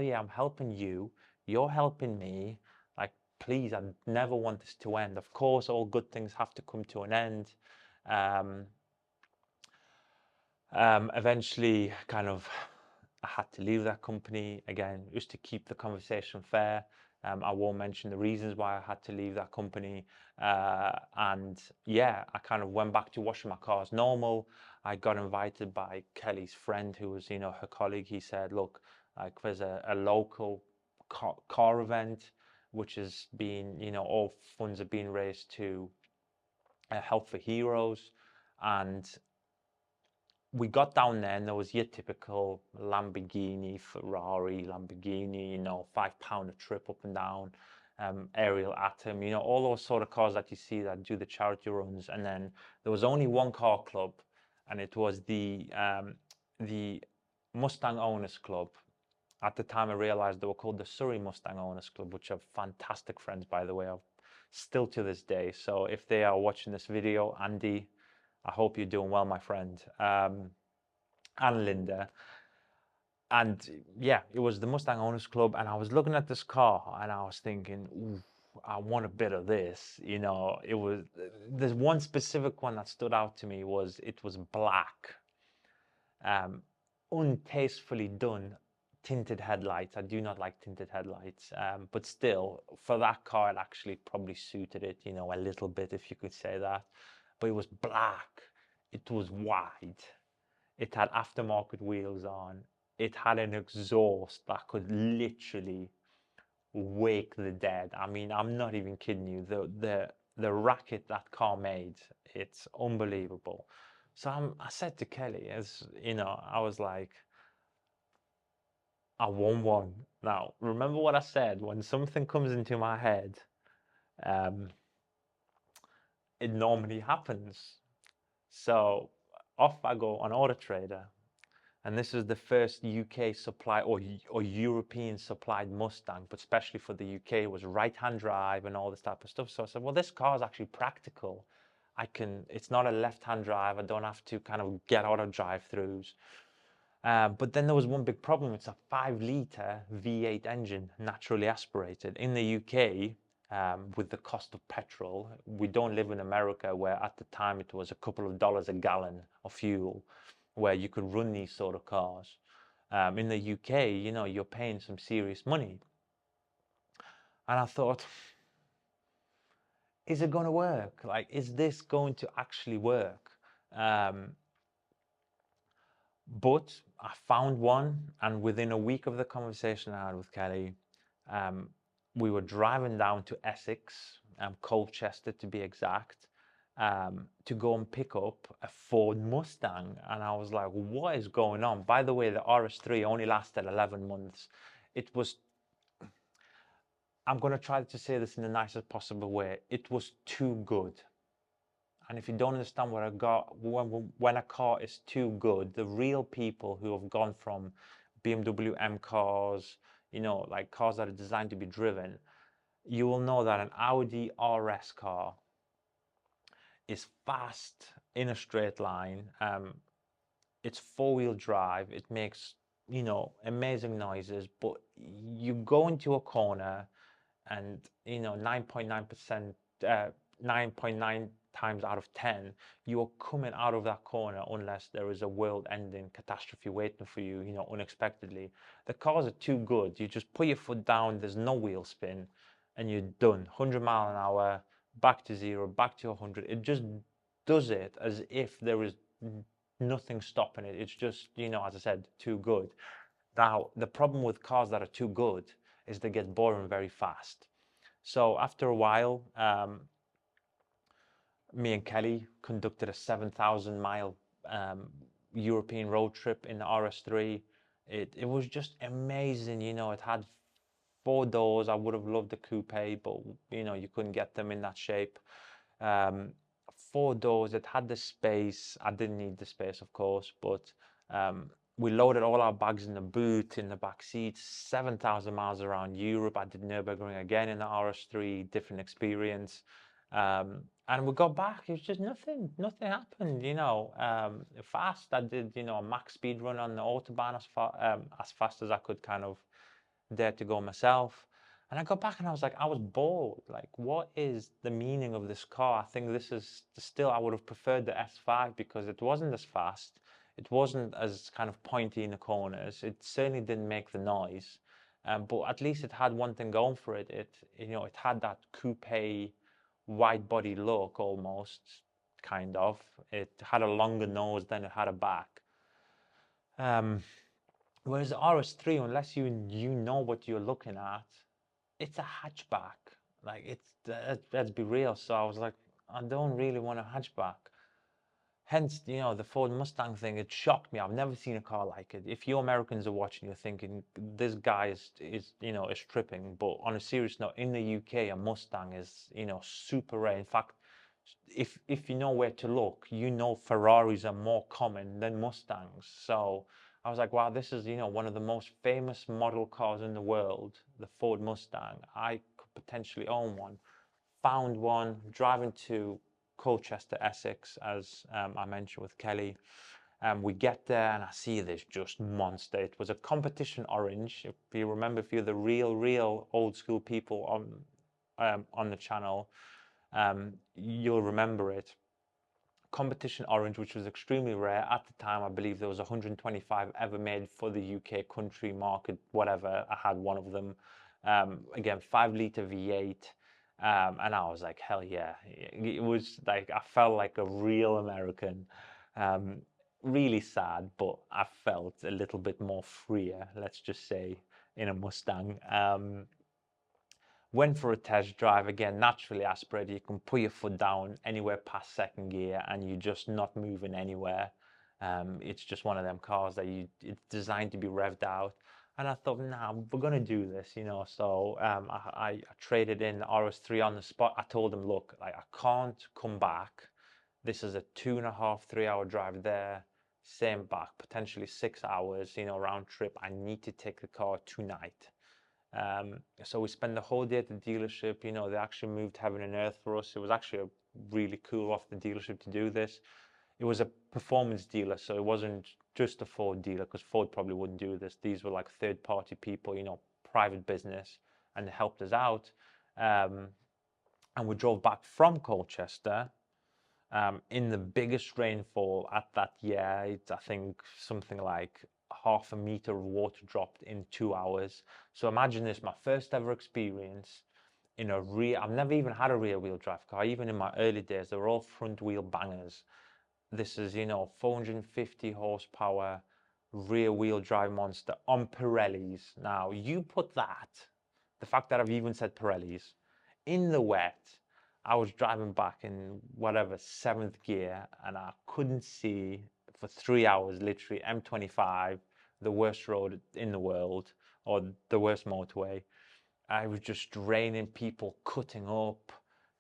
Speaker 1: yeah, I'm helping you. You're helping me. Like, please, I never want this to end. Of course, all good things have to come to an end. Eventually, kind of, I had to leave that company again, just to keep the conversation fair. I won't mention the reasons why I had to leave that company. And yeah, I kind of went back to washing my cars normal. I got invited by Kelly's friend, who was, her colleague. He said, look, like there's a local car event, which is being, all funds are being raised to Help for Heroes. And we got down there and there was your typical Lamborghini, Ferrari, Lamborghini, £5 a trip up and down, Ariel Atom, all those sort of cars that you see that do the charity runs. And then there was only one car club, and it was the Mustang Owners Club. At the time, I realized they were called the Surrey Mustang Owners Club, which are fantastic friends, by the way, still to this day. So if they are watching this video, Andy, I hope you're doing well, my friend, and Linda. And yeah, it was the Mustang Owners Club, and I was looking at this car, and I was thinking, ooh, I want a bit of this. There's one specific one that stood out to me. It was black, untastefully done, tinted headlights. I do not like tinted headlights, but still, for that car, it actually probably suited it, a little bit, if you could say that. But it was black, it was wide, it had aftermarket wheels on, it had an exhaust that could literally wake the dead. I mean, I'm not even kidding you. The racket that car made, it's unbelievable. So I said to Kelly, I was like, I want one. Now, remember what I said, when something comes into my head, it normally happens. So off I go on Auto Trader, and this is the first UK supply or European supplied Mustang, but especially for the UK, it was right-hand drive and all this type of stuff. So I said, well, this car is actually practical. It's not a left-hand drive. I don't have to kind of get out of drive-throughs. But then there was one big problem. It's a 5-litre V8 engine, naturally aspirated. In the UK, with the cost of petrol, we don't live in America, where at the time it was a couple of dollars a gallon of fuel, where you could run these sort of cars. In the UK, you're paying some serious money. And I thought, is it going to work? Like, is this going to actually work? But I found one, and within a week of the conversation I had with Kelly, we were driving down to Essex, Colchester to be exact, to go and pick up a Ford Mustang. And I was like, what is going on? By the way, the RS3 only lasted 11 months. I'm going to try to say this in the nicest possible way. It was too good. And if you don't understand what I got, when a car is too good, the real people who have gone from BMW M cars, like cars that are designed to be driven, you will know that an Audi RS car is fast in a straight line. It's 4-wheel drive. It makes, amazing noises, but you go into a corner and, 9.9%, 9.9 times out of 10, you're coming out of that corner unless there is a world-ending catastrophe waiting for you, unexpectedly. The cars are too good. You just put your foot down, there's no wheel spin. and you're done. 100 mile an hour, back to 0, back to 100. It just does it as if there is nothing stopping it. It's just, you know, as I said, too good. Now, the problem with cars that are too good is they get boring very fast. So after a while, me and Kelly conducted a 7,000 mile European road trip in the RS3. It was just amazing, you know. It had 4 doors. I would have loved a coupe, but you know, you couldn't get them in that shape. 4 doors. It had the space. I didn't need the space, of course, but we loaded all our bags in the boot, in the back seat. 7,000 miles around Europe. I did Nürburgring again in the RS3. Different experience. And we got back. It was just nothing happened, you know. Fast. I did, you know, a max speed run on the autobahn as fast as I could kind of dare to go myself. And I got back and I was like, I was bored. Like, what is the meaning of this car? I think this is still, I would have preferred the S5 because it wasn't as fast. It wasn't as kind of pointy in the corners. It certainly didn't make the noise. But at least it had one thing going for it. You know, it had that coupe wide body look almost, kind of. It had a longer nose than it had a back. Whereas the RS3, unless you know what you're looking at, it's a hatchback. Like, let's be real. So I was like, I don't really want a hatchback. Hence, you know, the Ford Mustang thing, it shocked me. I've never seen a car like it. If you Americans are watching, you're thinking this guy is you know, is tripping. But on a serious note, in the UK, a Mustang is, you know, super rare. In fact, if you know where to look, you know Ferraris are more common than Mustangs. So I was like, wow, this is, you know, one of the most famous model cars in the world, the Ford Mustang. I could potentially own one. Found one, driving to Colchester, Essex, as I mentioned with Kelly. We get there and I see this just monster. It was a competition orange. If you remember, if you're the real old school people on the channel, you'll remember it. Competition orange, which was extremely rare at the time. I believe there was 125 ever made for the UK country market, whatever. I had one of them. Again, 5-litre V8. And I was like, hell yeah. It was like, I felt like a real American. Really sad, but I felt a little bit more freer, let's just say, in a Mustang. Went for a test drive. Again, naturally aspirated. You can put your foot down anywhere past second gear and you're just not moving anywhere. It's just one of them cars that it's designed to be revved out. And I thought, nah, we're gonna do this, you know. So I traded in the RS3 on the spot. I told them, look, like, I can't come back. This is a 2.5, 3 hour drive there, same back, potentially 6 hours, you know, round trip. I need to take the car tonight. So we spent the whole day at the dealership. You know, they actually moved heaven and earth for us. It was actually a really cool of the dealership to do this. It was a performance dealer, so it wasn't just a Ford dealer, because Ford probably wouldn't do this. These were like third-party people, you know, private business, and they helped us out. And we drove back from Colchester in the biggest rainfall at that year. It's, I think, something like 0.5 meter of water dropped in 2 hours. So imagine this, my first ever experience in a rear. I've never even had a rear wheel drive car. Even in my early days, they were all front wheel bangers. This is, you know, 450 horsepower rear wheel drive monster on Pirellis. Now, you put that, the fact that I've even said Pirellis, in the wet. I was driving back in whatever 7th gear and I couldn't see for 3 hours, literally. M25, the worst road in the world, or the worst motorway. I was just draining, people cutting up,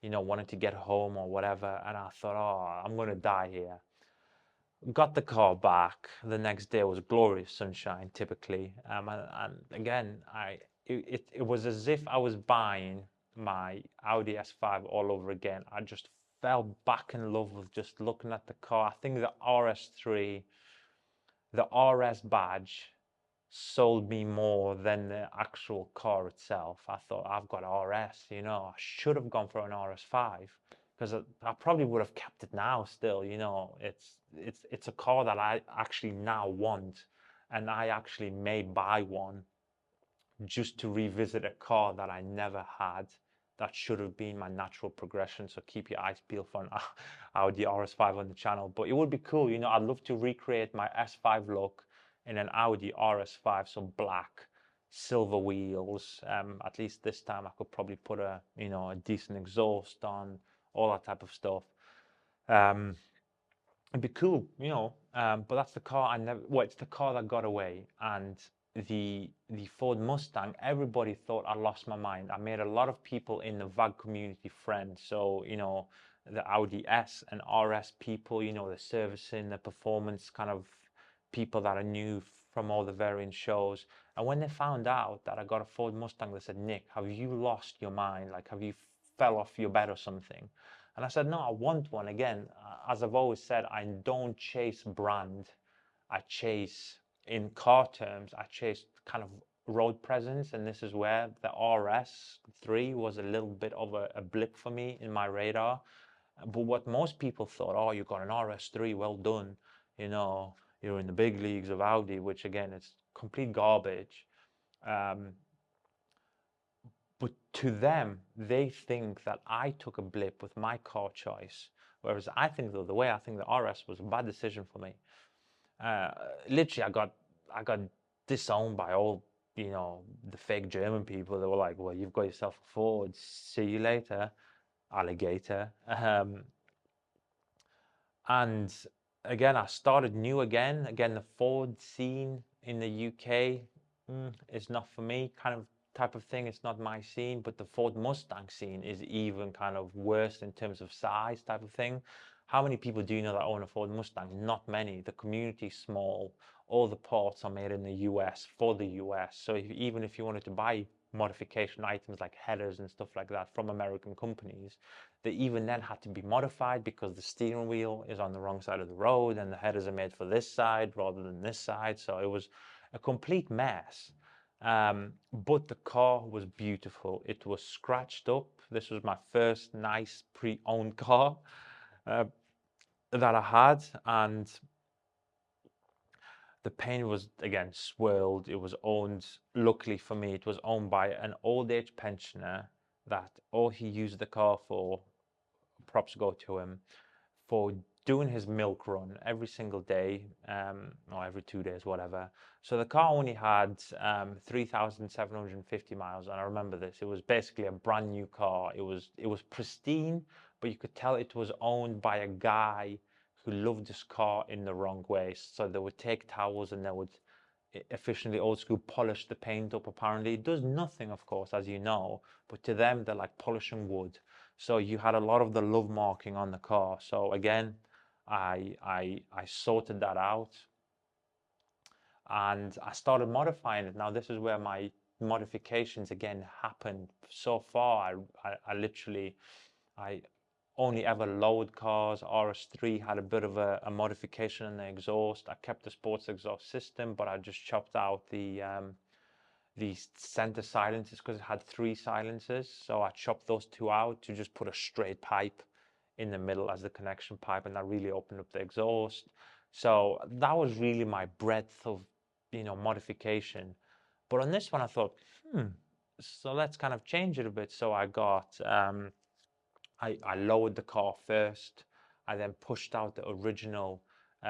Speaker 1: you know, wanting to get home or whatever. And I thought, oh, I'm going to die here. Got the car back. The next day was glorious sunshine, typically. And again, it was as if I was buying my Audi S5 all over again. I just fell back in love with just looking at the car. I think the RS3, the RS badge, sold me more than the actual car itself. I thought, I've got RS, you know, I should have gone for an RS5, because I probably would have kept it now still, you know. It's a car that I actually now want, and I actually may buy one just to revisit a car that I never had that should have been my natural progression. So keep your eyes peeled for an Audi RS5 on the channel. But it would be cool, you know, I'd love to recreate my S5 look in an Audi RS5, so black, silver wheels. At least this time I could probably put a, you know, a decent exhaust on, all that type of stuff. It'd be cool, you know. But that's the car I never. Well, it's the car that got away, and the Ford Mustang. Everybody thought I lost my mind. I made a lot of people in the VAG community friends. So you know, the Audi S and RS people. You know, the servicing, the performance kind of people that I knew from all the variant shows. And when they found out that I got a Ford Mustang, they said, "Nick, have you lost your mind? Like, have you fell off your bed or something?" And I said, no, I want one. Again, as I've always said, I don't chase brand. I chase, in car terms, I chase kind of road presence. And this is where the RS3 was a little bit of a blip for me in my radar. But what most people thought, oh, you got an RS3, well done. You know, you're in the big leagues of Audi, which again, it's complete garbage. But to them, they think that I took a blip with my car choice. Whereas I think, though, the way I think the RS was a bad decision for me. Literally, I got disowned by all, you know, the fake German people. They were like, well, you've got yourself a Ford. See you later, alligator. And again, I started new again. Again, the Ford scene in the UK is not for me, kind of type of thing. It's not my scene, but the Ford Mustang scene is even kind of worse in terms of size type of thing. How many people do you know that own a Ford Mustang? Not many. The community's small. All the parts are made in the US for the US. So even if you wanted to buy modification items like headers and stuff like that from American companies, they even then had to be modified because the steering wheel is on the wrong side of the road and the headers are made for this side rather than this side. So it was a complete mess. But the car was beautiful. It was scratched up. This was my first nice pre-owned car that I had, and the paint was again swirled. It was owned, luckily for me, it was owned by an old age pensioner that all he used the car for, props go to him, for doing his milk run every single day, or every 2 days, whatever. So the car only had 3,750 miles, and I remember this. It was basically a brand new car. It was pristine, but you could tell it was owned by a guy who loved this car in the wrong way. So they would take towels and they would efficiently old school polish the paint up. Apparently, it does nothing, of course, as you know, but to them they're like polishing wood. So you had a lot of the love marking on the car. So again, I sorted that out and I started modifying it. Now this is where my modifications again happened. So far, I literally I only ever lowered cars. RS3 had a bit of a modification in the exhaust. I kept the sports exhaust system, but I just chopped out the center silencers because it had 3 silencers. So I chopped those 2 out to just put a straight pipe in the middle as the connection pipe, and that really opened up the exhaust. So that was really my breadth of, you know, modification. But on this one, I thought, so let's kind of change it a bit. So I got, I lowered the car first. I then pushed out the original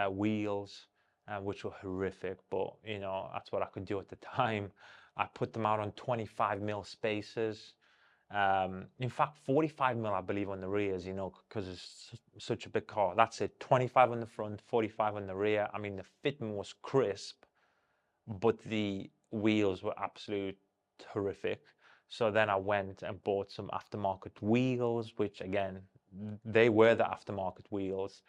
Speaker 1: wheels, which were horrific, but you know, that's what I could do at the time. I put them out on 25 mil spacers. In fact, 45 mil, I believe, on the rears, you know, because it's such a big car. That's it, 25 on the front, 45 on the rear. I mean, the fitment was crisp, but the wheels were absolute horrific. So then I went and bought some aftermarket wheels, which again, they were the aftermarket wheels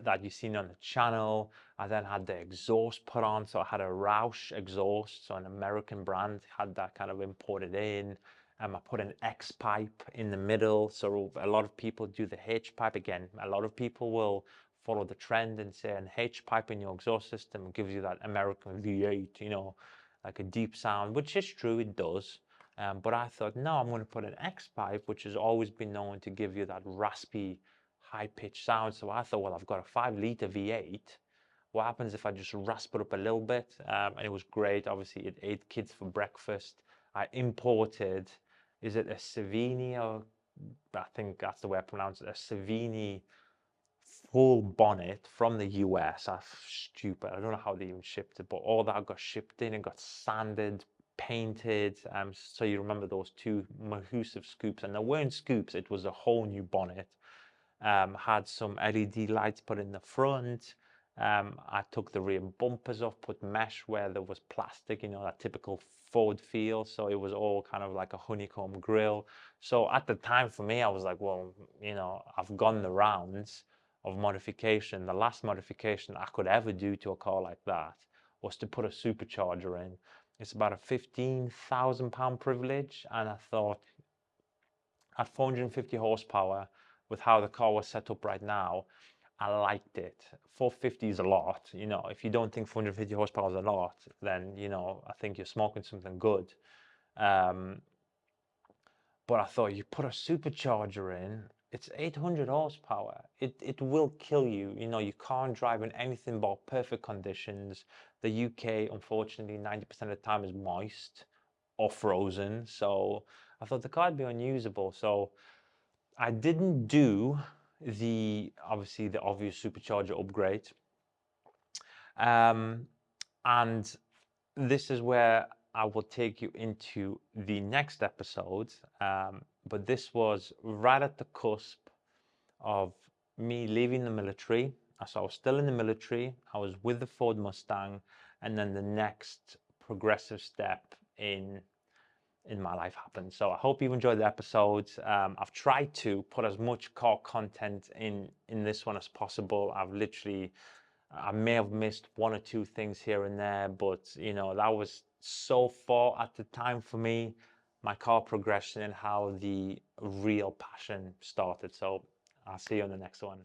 Speaker 1: that you've seen on the channel. I then had the exhaust put on, so I had a Roush exhaust, so an American brand, had that kind of imported in. I put an X pipe in the middle, so a lot of people do the H pipe. Again, a lot of people will follow the trend and say an H pipe in your exhaust system gives you that American V8, you know, like a deep sound, which is true, it does. But I thought, no, I'm going to put an X pipe, which has always been known to give you that raspy, high-pitched sound. So I thought, well, I've got a 5-liter V8. What happens if I just rasp it up a little bit? And it was great. Obviously, it ate kids for breakfast. I imported is it a Savini, or I think that's the way I pronounce it, a Savini full bonnet from the US. That's stupid. I don't know how they even shipped it, but all that got shipped in and got sanded, painted. So you remember those two massive scoops, and they weren't scoops, it was a whole new bonnet. Had some LED lights put in the front. I took the rear bumpers off, put mesh where there was plastic, you know, that typical Ford feel. So it was all kind of like a honeycomb grill. So at the time for me, I was like, well, you know, I've gone the rounds of modification. The last modification I could ever do to a car like that was to put a supercharger in. It's about a £15,000 privilege. And I thought, at 450 horsepower, with how the car was set up right now, I liked it. 450 is a lot. You know, if you don't think 450 horsepower is a lot, then, you know, I think you're smoking something good. But I thought, you put a supercharger in, it's 800 horsepower. It will kill you. You know, you can't drive in anything but perfect conditions. The UK, unfortunately, 90% of the time is moist or frozen. So I thought the car would be unusable. So I didn't do obviously the obvious supercharger upgrade. And this is where I will take you into the next episode. But this was right at the cusp of me leaving the military. So I was still in the military. I was with the Ford Mustang, and then the next progressive step in my life happened. So I hope you've enjoyed the episode. I've tried to put as much car content in this one as possible. I may have missed one or two things here and there, but you know, that was so far at the time for me, my car progression and how the real passion started. So I'll see you on the next one.